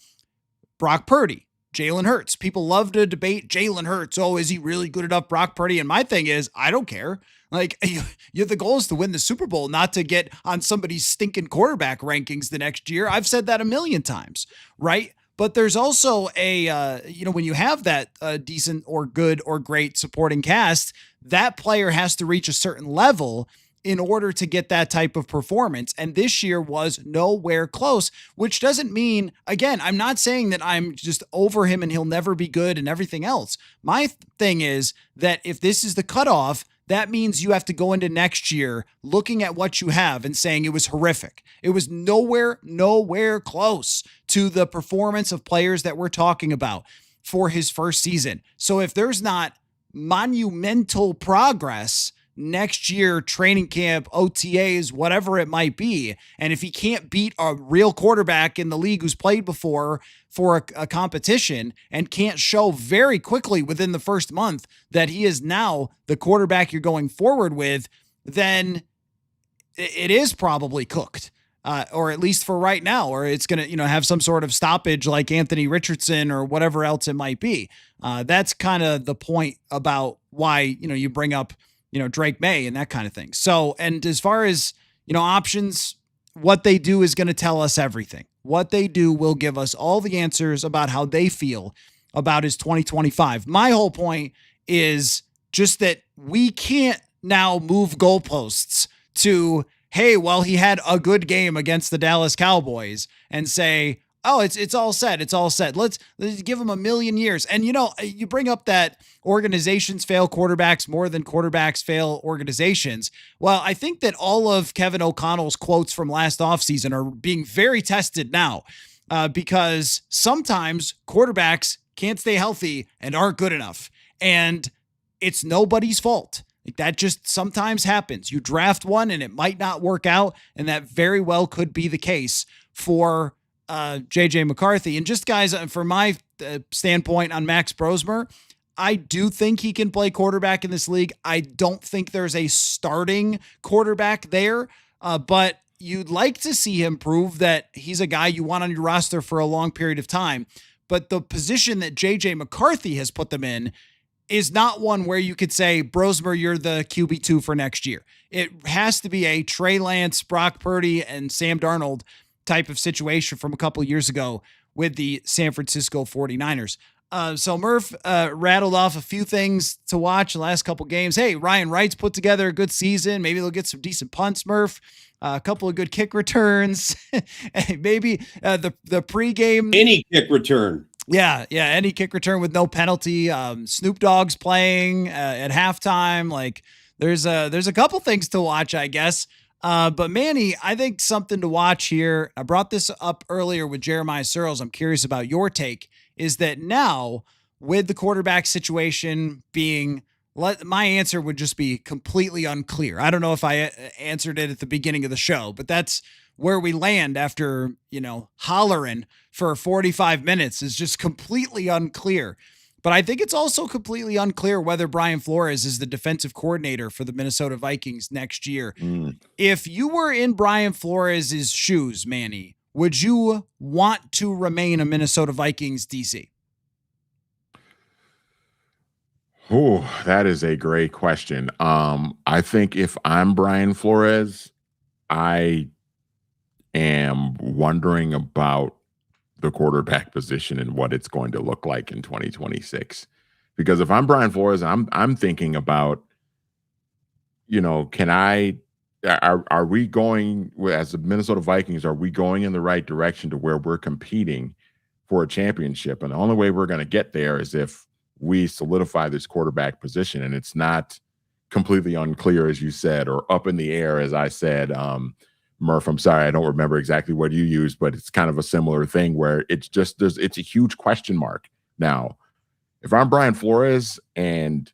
Brock Purdy, Jalen Hurts. People love to debate Jalen Hurts. Oh, is he really good enough, Brock Purdy? And my thing is, I don't care. Like, the goal is to win the Super Bowl, not to get on somebody's stinking quarterback rankings the next year. I've said that a million times, right? But there's also when you have that decent or good or great supporting cast, that player has to reach a certain level in order to get that type of performance. And this year was nowhere close, which doesn't mean, again, I'm not saying that I'm just over him and he'll never be good and everything else. My thing is that if this is the cutoff, that means you have to go into next year looking at what you have and saying it was horrific. It was nowhere close to the performance of players that we're talking about for his first season. So if there's not monumental progress, next year, training camp, OTAs, whatever it might be. And if he can't beat a real quarterback in the league who's played before for a competition and can't show very quickly within the first month that he is now the quarterback you're going forward with, then it is probably cooked. Or at least for right now, or it's going to, have some sort of stoppage like Anthony Richardson or whatever else it might be. That's kind of the point about why, you bring up, Drake May and that kind of thing. So, and as far as, options, what they do is going to tell us everything. What they do will give us all the answers about how they feel about his 2025. My whole point is just that we can't now move goalposts to, hey, well, he had a good game against the Dallas Cowboys, and say, oh, it's all set. It's all set. Let's give him a million years. And, you bring up that organizations fail quarterbacks more than quarterbacks fail organizations. Well, I think that all of Kevin O'Connell's quotes from last offseason are being very tested now because sometimes quarterbacks can't stay healthy and aren't good enough. And it's nobody's fault. Like, that just sometimes happens. You draft one and it might not work out, and that very well could be the case for JJ McCarthy. And just, guys, from my standpoint on Max Brosmer, I do think he can play quarterback in this league. I don't think there's a starting quarterback there, but you'd like to see him prove that he's a guy you want on your roster for a long period of time. But the position that JJ McCarthy has put them in is not one where you could say, Brosmer, you're the QB2 for next year. It has to be a Trey Lance, Brock Purdy, and Sam Darnold type of situation from a couple of years ago with the San Francisco 49ers. So Murph rattled off a few things to watch in the last couple games. Hey, Ryan Wright's put together a good season. Maybe they'll get some decent punts, Murph. A couple of good kick returns. Maybe the pregame. Any kick return. Yeah, any kick return with no penalty. Snoop Dogg's playing at halftime. Like, there's a couple things to watch, I guess. But Manny, I think something to watch here, I brought this up earlier with Jeremiah Searles, I'm curious about your take, is that now with the quarterback situation being, my answer would just be completely unclear. I don't know if I answered it at the beginning of the show, but that's where we land after, hollering for 45 minutes is just completely unclear. But I think it's also completely unclear whether Brian Flores is the defensive coordinator for the Minnesota Vikings next year. If you were in Brian Flores' shoes, Manny, would you want to remain a Minnesota Vikings DC? Oh, that is a great question. I think if I'm Brian Flores, I am wondering about the quarterback position and what it's going to look like in 2026. Because if I'm Brian Flores, I'm thinking about, are we going, as the Minnesota Vikings, are we going in the right direction to where we're competing for a championship? And the only way we're going to get there is if we solidify this quarterback position, and it's not completely unclear, as you said, or up in the air, as I said. Murph, I'm sorry, I don't remember exactly what you used, but it's kind of a similar thing where it's just it's a huge question mark. Now, if I'm Brian Flores and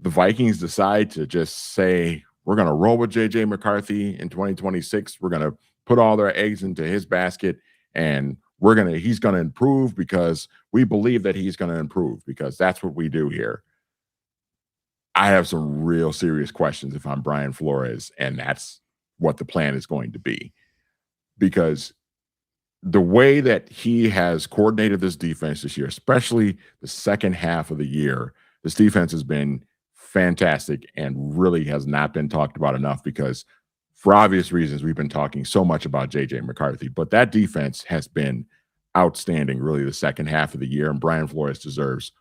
the Vikings decide to just say, we're going to roll with JJ McCarthy in 2026, we're going to put all their eggs into his basket, and he's going to improve because we believe that he's going to improve, because that's what we do here. I have some real serious questions if I'm Brian Flores, and that's what the plan is going to be, because the way that he has coordinated this defense this year, especially the second half of the year, this defense has been fantastic and really has not been talked about enough, because for obvious reasons, we've been talking so much about JJ McCarthy, but that defense has been outstanding really the second half of the year, and Brian Flores deserves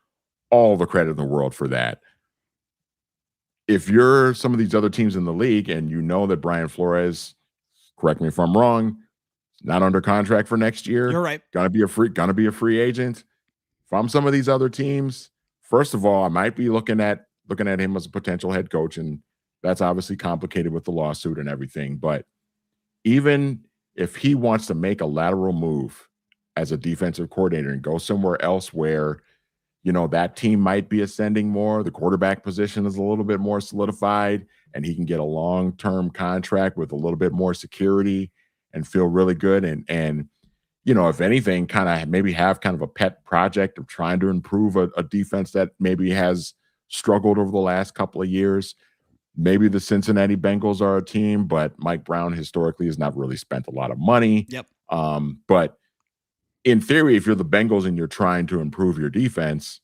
all the credit in the world for that. If you're some of these other teams in the league and you know that Brian Flores, correct me if I'm wrong, not under contract for next year, you're right, gonna be a free agent. If I'm some of these other teams, first of all, I might be looking at him as a potential head coach, and that's obviously complicated with the lawsuit and everything. But even if he wants to make a lateral move as a defensive coordinator and go somewhere else where that team might be ascending more. The quarterback position is a little bit more solidified, and he can get a long-term contract with a little bit more security and feel really good. And if anything, kind of maybe have kind of a pet project of trying to improve a defense that maybe has struggled over the last couple of years. Maybe the Cincinnati Bengals are a team, but Mike Brown historically has not really spent a lot of money. Yep. But in theory, if you're the Bengals and you're trying to improve your defense,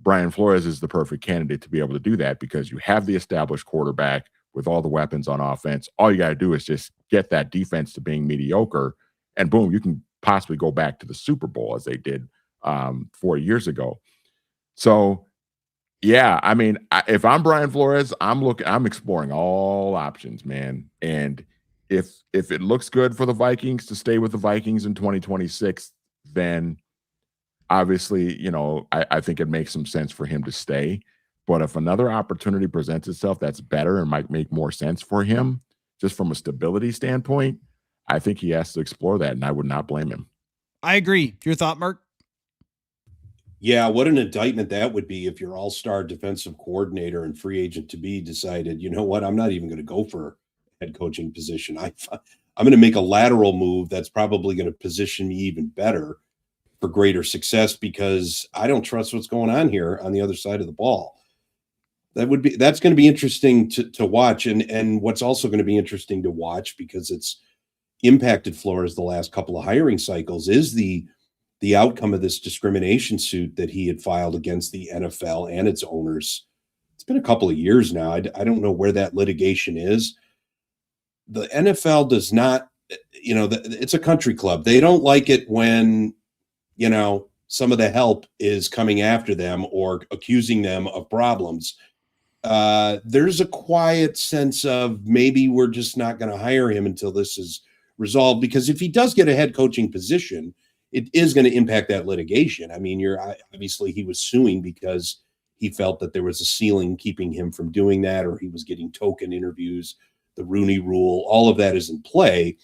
Brian Flores is the perfect candidate to be able to do that because you have the established quarterback with all the weapons on offense. All you got to do is just get that defense to being mediocre, and boom, you can possibly go back to the Super Bowl as they did 4 years ago. So, yeah, I mean, if I'm Brian Flores, I'm exploring all options, man. And if it looks good for the Vikings to stay with the Vikings in 2026, then obviously, I think it makes some sense for him to stay. But if another opportunity presents itself that's better and might make more sense for him, just from a stability standpoint, I think he has to explore that, and I would not blame him. I agree. Your thought, Mark? Yeah, what an indictment that would be if your all-star defensive coordinator and free agent to be decided, you know what, I'm not even going to go for a head coaching position. I'm going to make a lateral move that's probably going to position me even better for greater success because I don't trust what's going on here on the other side of the ball. That's going to be interesting to watch. And what's also going to be interesting to watch because it's impacted Flores the last couple of hiring cycles is the outcome of this discrimination suit that he had filed against the NFL and its owners. It's been a couple of years now. I don't know where that litigation is. The NFL does not, it's a country club. They don't like it when, some of the help is coming after them or accusing them of problems. There's a quiet sense of maybe we're just not going to hire him until this is resolved, because if he does get a head coaching position, it is going to impact that litigation. I mean, obviously he was suing because he felt that there was a ceiling keeping him from doing that, or he was getting token interviews, the Rooney Rule, all of that is in play.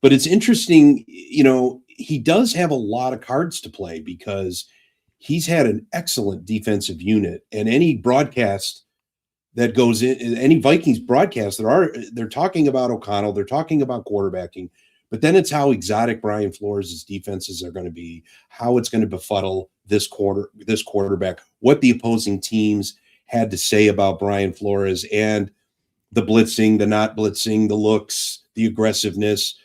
But it's interesting, he does have a lot of cards to play because he's had an excellent defensive unit, and any broadcast that goes in, any Vikings broadcast they're talking about O'Connell, they're talking about quarterbacking, but then it's how exotic Brian Flores' defenses are going to be, how it's going to befuddle this quarterback, what the opposing teams had to say about Brian Flores, and the blitzing, the not blitzing, the looks, the aggressiveness,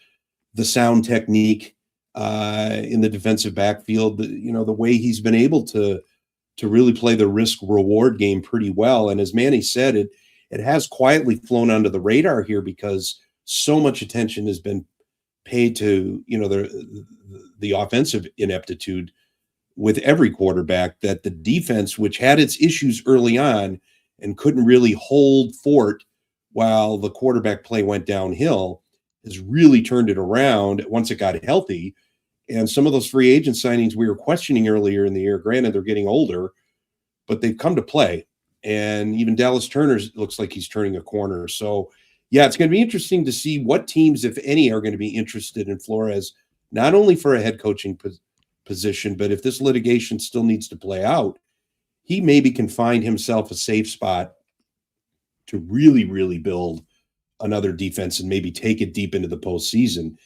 the sound technique in the defensive backfield, the way he's been able to really play the risk reward game pretty well. And as Manny said, it has quietly flown under the radar here because so much attention has been paid to, the offensive ineptitude with every quarterback, that the defense, which had its issues early on and couldn't really hold fort while the quarterback play went downhill, has really turned it around once it got healthy. And some of those free agent signings we were questioning earlier in the year, granted, they're getting older, but they've come to play. And even Dallas Turner looks like he's turning a corner. So, yeah, it's going to be interesting to see what teams, if any, are going to be interested in Flores, not only for a head coaching position, but if this litigation still needs to play out, he maybe can find himself a safe spot to really, really build another defense and maybe take it deep into the postseason.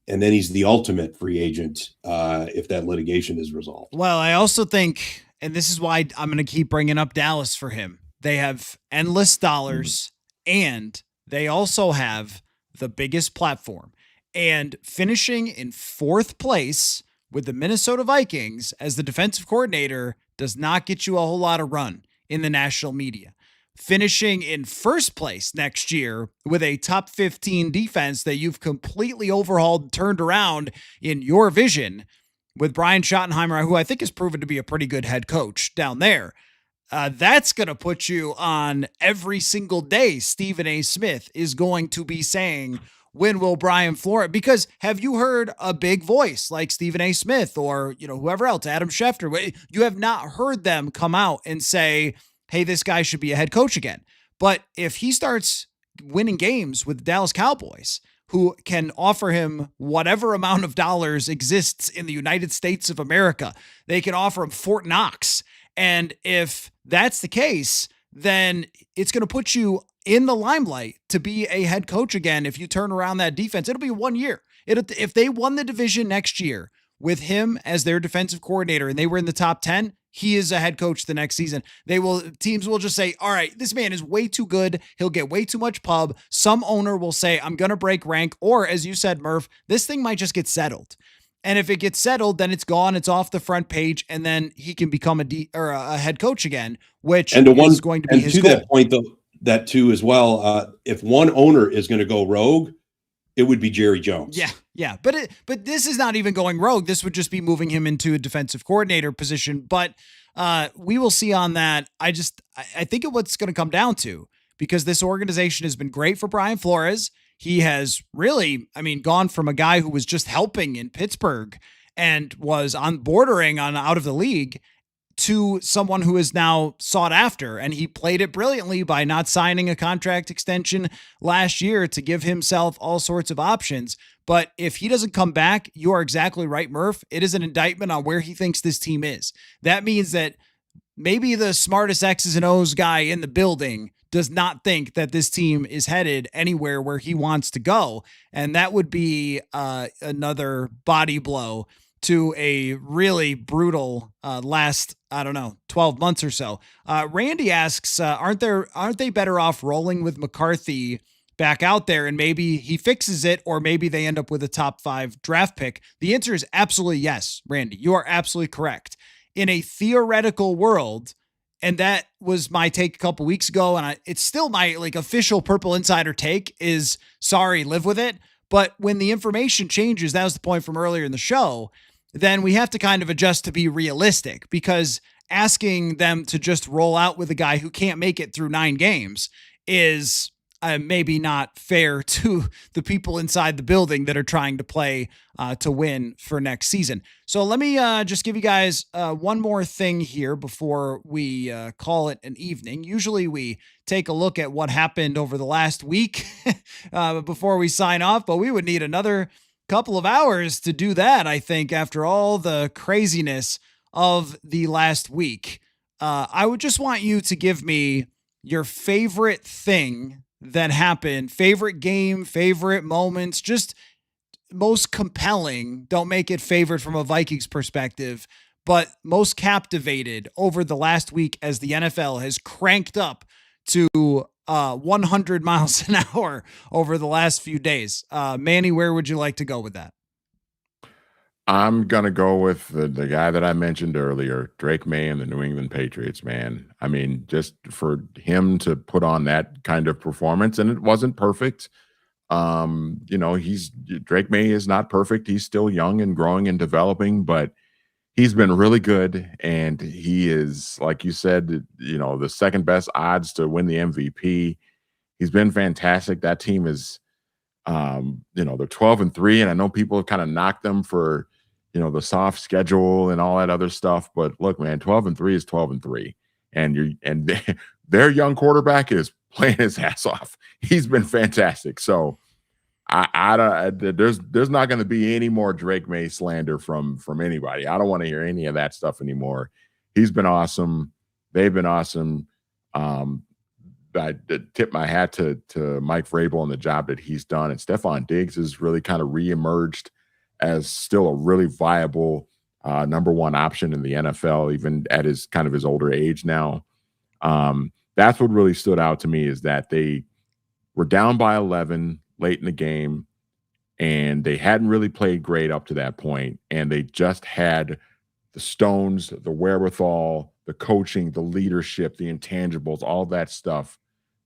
And then he's the ultimate free agent if that litigation is resolved. Well, I also think, and this is why I'm going to keep bringing up Dallas for him, they have endless dollars and they also have the biggest platform. And finishing in 4th place with the Minnesota Vikings as the defensive coordinator does not get you a whole lot of run in the national media. Finishing in 1st place next year with a top 15 defense that you've completely overhauled, turned around in your vision with Brian Schottenheimer, who I think has proven to be a pretty good head coach down there. That's going to put you on every single day. Stephen A. Smith is going to be saying, when will Brian Flores? Because have you heard a big voice like Stephen A. Smith or, whoever else, Adam Schefter? You have not heard them come out and say, hey, this guy should be a head coach again. But if he starts winning games with the Dallas Cowboys, who can offer him whatever amount of dollars exists in the United States of America. They can offer him Fort Knox. And if that's the case, then it's going to put you in the limelight to be a head coach again. If you turn around that defense, it'll be 1 year. If they won the division next year with him as their defensive coordinator and they were in the top 10, he is a head coach the next season. Teams will just say, all right, this man is way too good. He'll get way too much pub. Some owner will say, I'm going to break rank. Or as you said, Murph, this thing might just get settled. And if it gets settled, then it's gone. It's off the front page. And then he can become a head coach again, which is going to be his goal. That point, though, that too as well, if one owner is going to go rogue, it would be Jerry Jones. Yeah. But this is not even going rogue. This would just be moving him into a defensive coordinator position. But we will see on that. I think what's going to come down to, because this organization has been great for Brian Flores. He has really, gone from a guy who was just helping in Pittsburgh and was bordering on out of the league to someone who is now sought after. And he played it brilliantly by not signing a contract extension last year to give himself all sorts of options. But if he doesn't come back, you are exactly right, Murph. It is an indictment on where he thinks this team is. That means that maybe the smartest X's and O's guy in the building does not think that this team is headed anywhere where he wants to go. And that would be another body blow to a really brutal last, 12 months or so. Randy asks, aren't they better off rolling with McCarthy back out there and maybe he fixes it, or maybe they end up with a top 5 draft pick? The answer is absolutely yes, Randy. You are absolutely correct. In a theoretical world, and that was my take a couple weeks ago, and it's still my official Purple Insider take is, sorry, live with it. But when the information changes, that was the point from earlier in the show, then we have to kind of adjust to be realistic, because asking them to just roll out with a guy who can't make it through 9 games is maybe not fair to the people inside the building that are trying to play to win for next season. So let me just give you guys one more thing here before we call it an evening. Usually we take a look at what happened over the last week before we sign off, but we would need another couple of hours to do that, I think, after all the craziness of the last week. I would just want you to give me your favorite thing that happened, favorite game, favorite moments, just most compelling. Don't make it favorite from a Vikings perspective, but most captivated over the last week as the NFL has cranked up to 100 miles an hour over the last few days. Manny, where would you like to go with that? I'm going to go with the guy that I mentioned earlier, Drake May and the New England Patriots, man. Just for him to put on that kind of performance, and it wasn't perfect. Drake May is not perfect. He's still young and growing and developing, but he's been really good. And he is, like you said, the second best odds to win the MVP. He's been fantastic. That team is, they're 12-3, and I know people have kind of knocked them for, the soft schedule and all that other stuff. But look, man, 12-3 is 12-3, and their young quarterback is playing his ass off. He's been fantastic. So there's not going to be any more Drake May slander from anybody. I don't want to hear any of that stuff anymore. He's been awesome. They've been awesome. I tip my hat to Mike Vrabel and the job that he's done. And Stephon Diggs has really kind of reemerged as still a really viable number 1 option in the NFL, even at his older age now. That's what really stood out to me, is that they were down by 11 late in the game, and they hadn't really played great up to that point, and they just had the stones, the wherewithal, the coaching, the leadership, the intangibles, all that stuff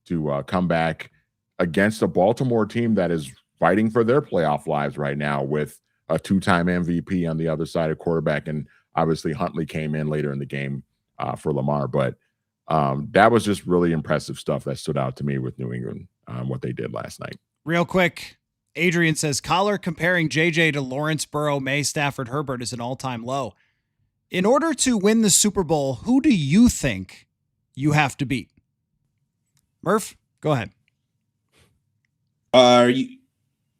to come back against a Baltimore team that is fighting for their playoff lives right now, with a 2-time MVP on the other side of quarterback. And obviously Huntley came in later in the game for Lamar. But that was just really impressive stuff that stood out to me with New England, what they did last night. Real quick, Adrian says, Coller comparing JJ to Lawrence, Burrow, May, Stafford, Herbert is an all-time low. In order to win the Super Bowl, who do you think you have to beat? Murph, go ahead. Are you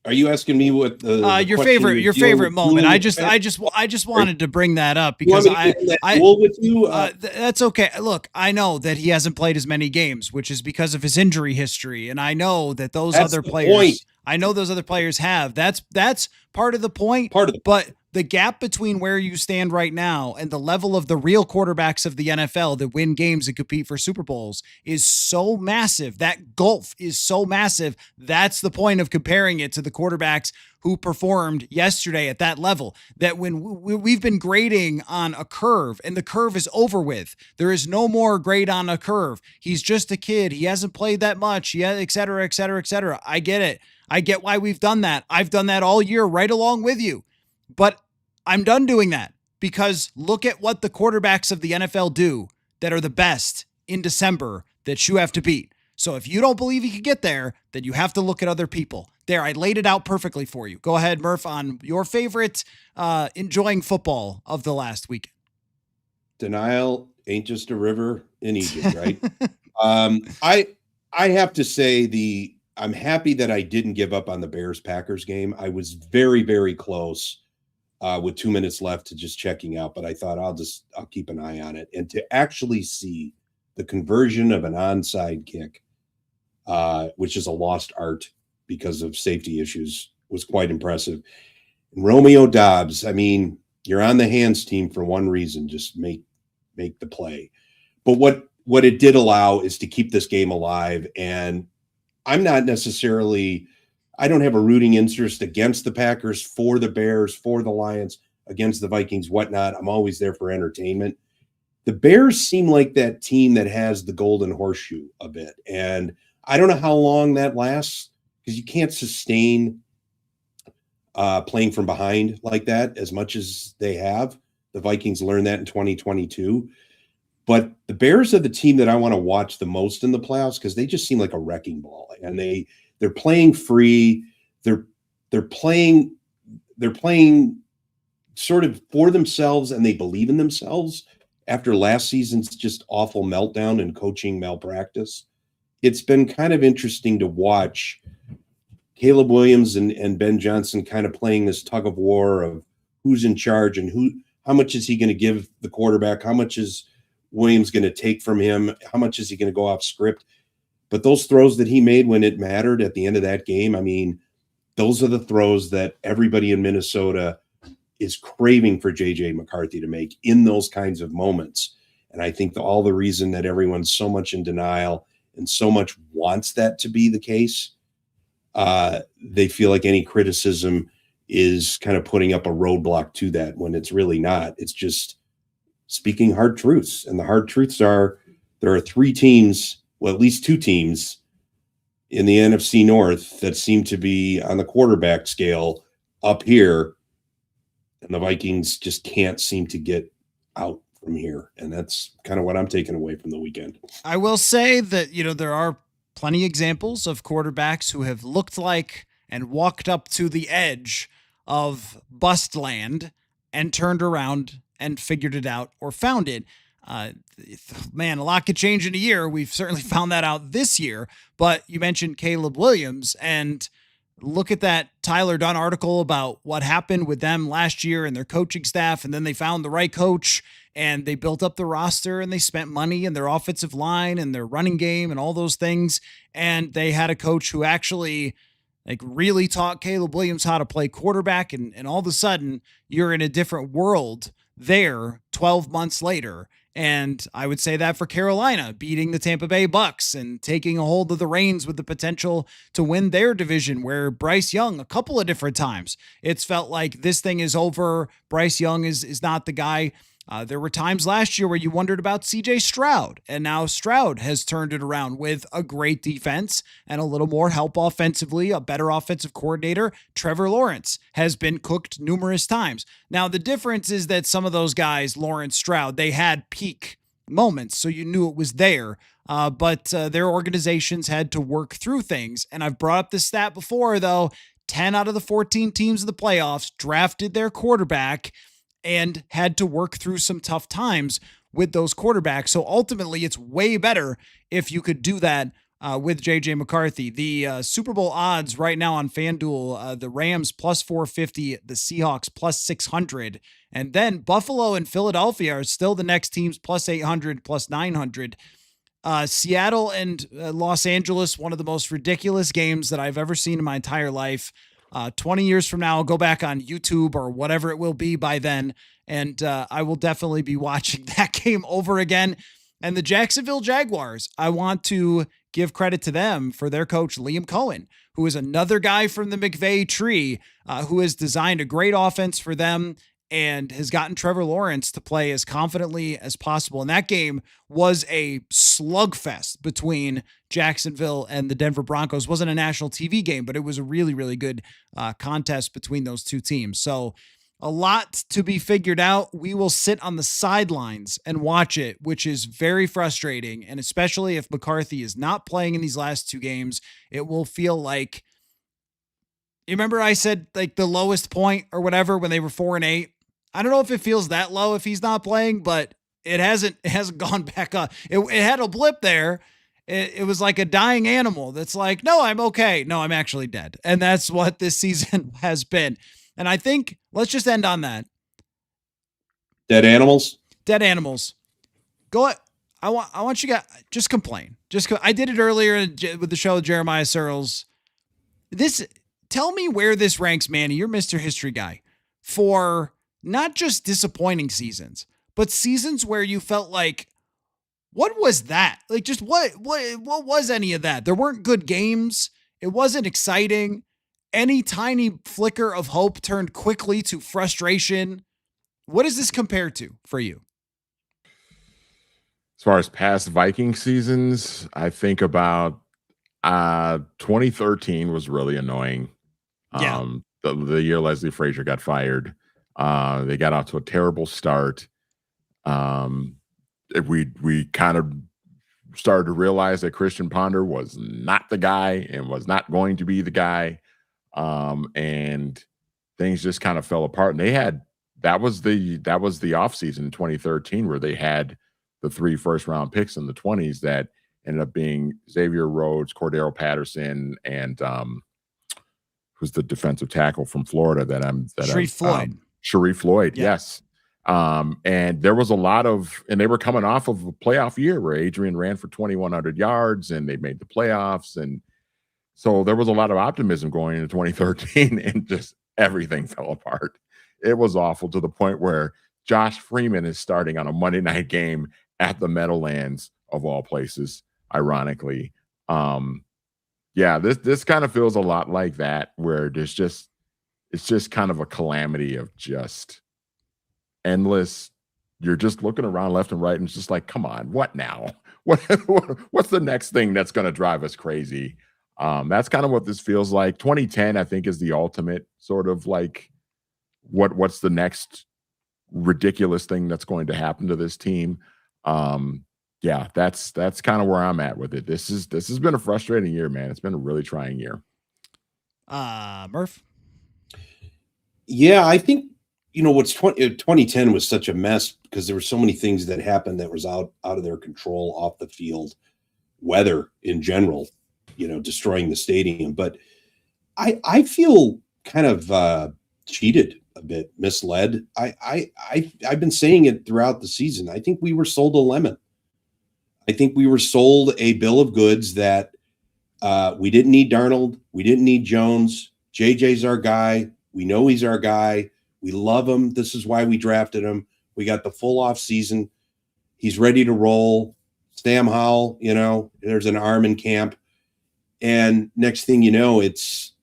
Are you asking me what the your question favorite is your dealing favorite with moment? dueling I with just fans? I just I just wanted to bring that up You want because me to get in that I duel with you? that's okay. Look, I know that he hasn't played as many games, which is because of his injury history, and I know that those That's other the players. point. I know those other players have. That's part of the point. Part of the But the gap between where you stand right now and the level of the real quarterbacks of the NFL that win games and compete for Super Bowls is so massive. That gulf is so massive. That's the point of comparing it to the quarterbacks who performed yesterday at that level. That when we've been grading on a curve and the curve is over with, there is no more grade on a curve. He's just a kid. He hasn't played that much. Yeah, et cetera, et cetera, et cetera. I get it. I get why we've done that. I've done that all year right along with you. But I'm done doing that because look at what the quarterbacks of the NFL do that are the best in December that you have to beat. So if you don't believe he could get there, then you have to look at other people. There, I laid it out perfectly for you. Go ahead, Murph, on your favorite enjoying football of the last weekend. Denial ain't just a river in Egypt, right? I have to say I'm happy that I didn't give up on the Bears-Packers game. I was very, very close with 2 minutes left to just checking out, but I thought I'll keep an eye on it. And to actually see the conversion of an onside kick, which is a lost art because of safety issues, was quite impressive. And Romeo Doubs, I mean, you're on the hands team for one reason, just make the play. But what it did allow is to keep this game alive. And I'm not necessarily, I don't have a rooting interest against the Packers, for the Bears, for the Lions, against the Vikings, whatnot. I'm always there for entertainment. The Bears seem like that team that has the golden horseshoe a bit. And I don't know how long that lasts because you can't sustain playing from behind like that as much as they have. The Vikings learned that in 2022. But the Bears are the team that I want to watch the most in the playoffs because they just seem like a wrecking ball. And they're playing free. They're playing sort of for themselves, and they believe in themselves after last season's just awful meltdown and coaching malpractice. It's been kind of interesting to watch Caleb Williams and Ben Johnson kind of playing this tug of war of who's in charge and how much is he going to give the quarterback? How much is Williams going to take from him? How much is he going to go off script? But those throws that he made when it mattered at the end of that game, I mean, those are the throws that everybody in Minnesota is craving for JJ McCarthy to make in those kinds of moments. And I think all the reason that everyone's so much in denial and so much wants that to be the case, they feel like any criticism is kind of putting up a roadblock to that when it's really not. It's just speaking hard truths. And the hard truths are there are three teams, well, at least two teams in the NFC North that seem to be on the quarterback scale up here. And the Vikings just can't seem to get out from here. And that's kind of what I'm taking away from the weekend. I will say that, there are plenty of examples of quarterbacks who have looked like and walked up to the edge of bust land and turned around and figured it out or found it. Man, a lot could change in a year. We've certainly found that out this year. But you mentioned Caleb Williams, and look at that Tyler Dunn article about what happened with them last year and their coaching staff. And then they found the right coach and they built up the roster and they spent money in their offensive line and their running game and all those things. And they had a coach who actually really taught Caleb Williams how to play quarterback. And all of a sudden you're in a different world there 12 months later. And I would say that for Carolina, beating the Tampa Bay Bucks and taking a hold of the reins with the potential to win their division, where Bryce Young, a couple of different times, it's felt like this thing is over. Bryce Young is not the guy. There were times last year where you wondered about CJ Stroud, and now Stroud has turned it around with a great defense and a little more help offensively, a better offensive coordinator. Trevor Lawrence has been cooked numerous times. Now, the difference is that some of those guys, Lawrence, Stroud, they had peak moments, so you knew it was there. But their organizations had to work through things. And I've brought up this stat before, though. 10 out of the 14 teams in the playoffs drafted their quarterback and had to work through some tough times with those quarterbacks. So ultimately, it's way better if you could do that with JJ McCarthy. The Super Bowl odds right now on FanDuel, the Rams plus 450, the Seahawks plus 600. And then Buffalo and Philadelphia are still the next teams plus 800, plus 900. Seattle and Los Angeles, one of the most ridiculous games that I've ever seen in my entire life. 20 years from now, I'll go back on YouTube or whatever it will be by then, and I will definitely be watching that game over again. And the Jacksonville Jaguars, I want to give credit to them for their coach, Liam Cohen, who is another guy from the McVay tree, who has designed a great offense for them and has gotten Trevor Lawrence to play as confidently as possible. And that game was a slugfest between Jacksonville and the Denver Broncos. It wasn't a national TV game, but it was a really, really good contest between those two teams. So a lot to be figured out. We will sit on the sidelines and watch it, which is very frustrating. And especially if McCarthy is not playing in these last two games, it will feel like, you remember I said like the lowest point or whatever when they were 4-8. I don't know if it feels that low if he's not playing, but it hasn't gone back up. It had a blip there. It was like a dying animal that's like, no, I'm okay. No, I'm actually dead. And that's what this season has been. And I think let's just end on that. Dead animals. Dead animals. Go. I want you guys just complain. I did it earlier with the show with Jeremiah Searles. Tell me where this ranks, Manny. You're Mr. History guy, for not just disappointing seasons, but seasons where you felt like, what was that? Like, just what was any of that? There weren't good games. It wasn't exciting. Any tiny flicker of hope turned quickly to frustration. What does this compare to for you? As far as past Viking seasons, I think about 2013 was really annoying. Yeah. The year Leslie Frazier got fired. They got off to a terrible start. We kind of started to realize that Christian Ponder was not the guy and was not going to be the guy. And things just kind of fell apart. And that was the offseason in 2013 where they had the 3 first-round picks in the 20s that ended up being Xavier Rhodes, Cordero Patterson, and who's the defensive tackle from Florida Sharif Floyd. Yeah. Yes. And there was a lot of, and they were coming off of a playoff year where Adrian ran for 2,100 yards and they made the playoffs. And so there was a lot of optimism going into 2013 and just everything fell apart. It was awful to the point where Josh Freeman is starting on a Monday night game at the Meadowlands of all places, ironically. This kind of feels a lot like that, where it's just kind of a calamity of just endless. You're just looking around left and right, and it's just like, come on, what now? What's the next thing that's going to drive us crazy? That's kind of what this feels like. 2010, I think, is the ultimate sort of like, what's the next ridiculous thing that's going to happen to this team? That's kind of where I'm at with it. This has been a frustrating year, man. It's been a really trying year. Murph. Yeah, I think, 2010 was such a mess because there were so many things that happened that was out of their control, off the field, weather in general, destroying the stadium. But I feel kind of cheated a bit, misled. I've been saying it throughout the season. I think we were sold a lemon. I think we were sold a bill of goods that we didn't need Darnold. We didn't need Jones. JJ's our guy. We know he's our guy. We love him. This is why we drafted him. We got the full off season. He's ready to roll. Sam Howell, there's an arm in camp. And next thing you know, it's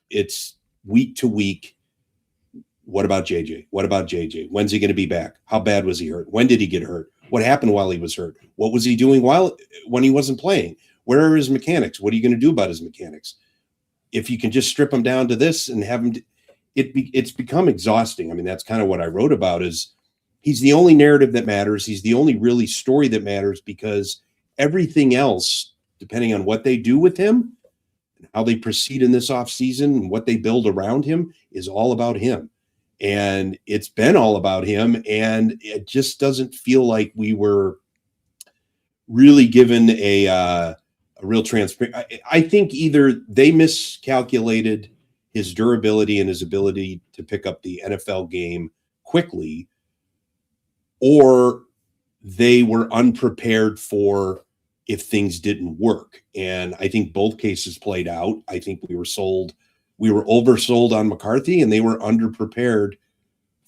week to week. What about JJ? What about JJ? When's he going to be back? How bad was he hurt? When did he get hurt? What happened while he was hurt? What was he doing when he wasn't playing? Where are his mechanics? What are you going to do about his mechanics? If you can just strip him down to this and have him, it's become exhausting. I mean, that's kind of what I wrote about, is he's the only narrative that matters. He's the only really story that matters, because everything else, depending on what they do with him, and how they proceed in this offseason and what they build around him, is all about him. And it's been all about him. And it just doesn't feel like we were really given a real transparent. I think either they miscalculated his durability and his ability to pick up the NFL game quickly, or they were unprepared for if things didn't work. And I think both cases played out. I think we were oversold on McCarthy, and they were underprepared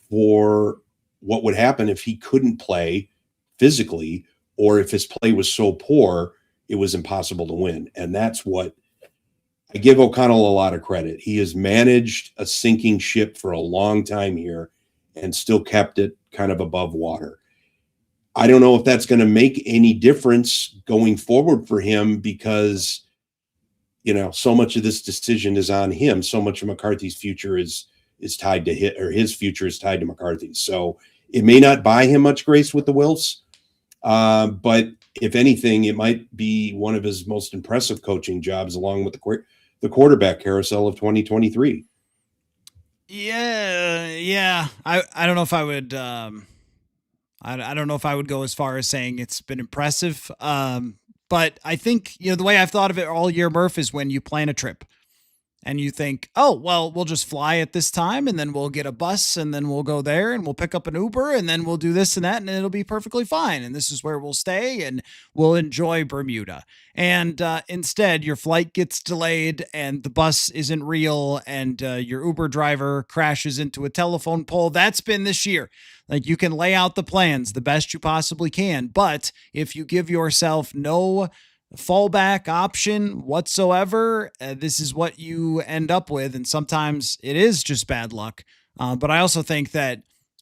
for what would happen if he couldn't play physically, or if his play was so poor, it was impossible to win. And that's what I give O'Connell a lot of credit. He has managed a sinking ship for a long time here and still kept it kind of above water. I don't know if that's going to make any difference going forward for him, because, so much of this decision is on him. So much of McCarthy's future is tied to his future is tied to McCarthy's. So it may not buy him much grace with the Wilfs. But if anything, it might be one of his most impressive coaching jobs, along with the quarterback carousel of 2023. Yeah. I don't know if I would. I don't know if I would go as far as saying it's been impressive. But I think, the way I've thought of it all year, Murph, is when you plan a trip and you think, oh, well, we'll just fly at this time, and then we'll get a bus, and then we'll go there, and we'll pick up an Uber, and then we'll do this and that, and it'll be perfectly fine. And this is where we'll stay, and we'll enjoy Bermuda. And instead, your flight gets delayed, and the bus isn't real, and your Uber driver crashes into a telephone pole. That's been this year. Like, you can lay out the plans the best you possibly can, but if you give yourself no fallback option whatsoever, this is what you end up with. And sometimes it is just bad luck. But I also think that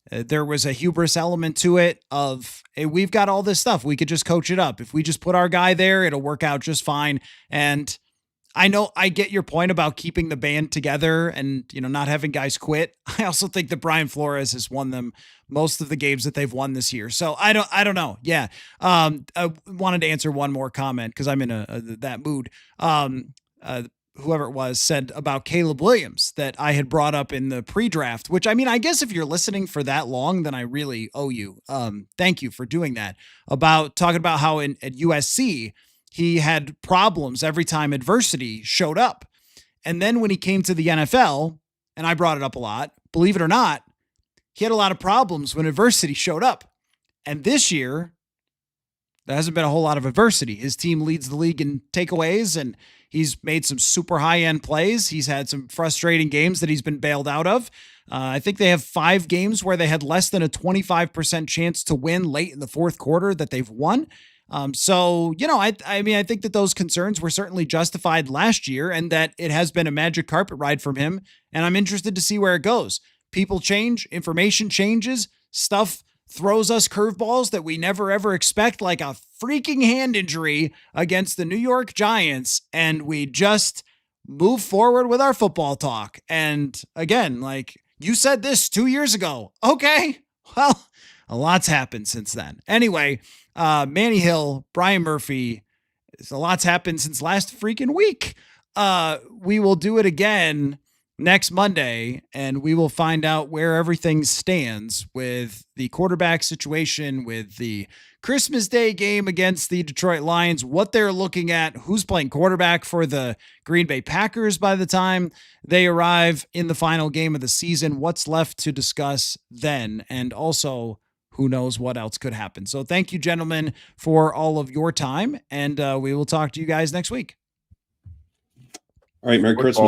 there was a hubris element to it of, hey, we've got all this stuff. We could just coach it up. If we just put our guy there, it'll work out just fine. And I know I get your point about keeping the band together and, not having guys quit. I also think that Brian Flores has won them most of the games that they've won this year. So I don't know. Yeah. I wanted to answer one more comment because I'm in that mood. Whoever it was said about Caleb Williams that I had brought up in the pre-draft, which, I guess if you're listening for that long, then I really owe you. Thank you for doing that. About talking about how at USC, he had problems every time adversity showed up. And then when he came to the NFL, and I brought it up a lot, believe it or not, he had a lot of problems when adversity showed up. And this year, there hasn't been a whole lot of adversity. His team leads the league in takeaways, and he's made some super high-end plays. He's had some frustrating games that he's been bailed out of. I think they have 5 games where they had less than a 25% chance to win late in the fourth quarter that they've won. So, I think that those concerns were certainly justified last year, and that it has been a magic carpet ride from him. And I'm interested to see where it goes. People change, information changes, stuff throws us curveballs that we never ever expect, like a freaking hand injury against the New York Giants. And we just move forward with our football talk. And again, like, you said this 2 years ago. Okay, well, a lot's happened since then. Anyway, Manny Hill, Brian Murphy, a lot's happened since last freaking week. We will do it again next Monday, and we will find out where everything stands with the quarterback situation, with the Christmas Day game against the Detroit Lions, what they're looking at, who's playing quarterback for the Green Bay Packers by the time they arrive in the final game of the season, what's left to discuss then, and also who knows what else could happen. So thank you, gentlemen, for all of your time, and we will talk to you guys next week. All right, Merry Christmas.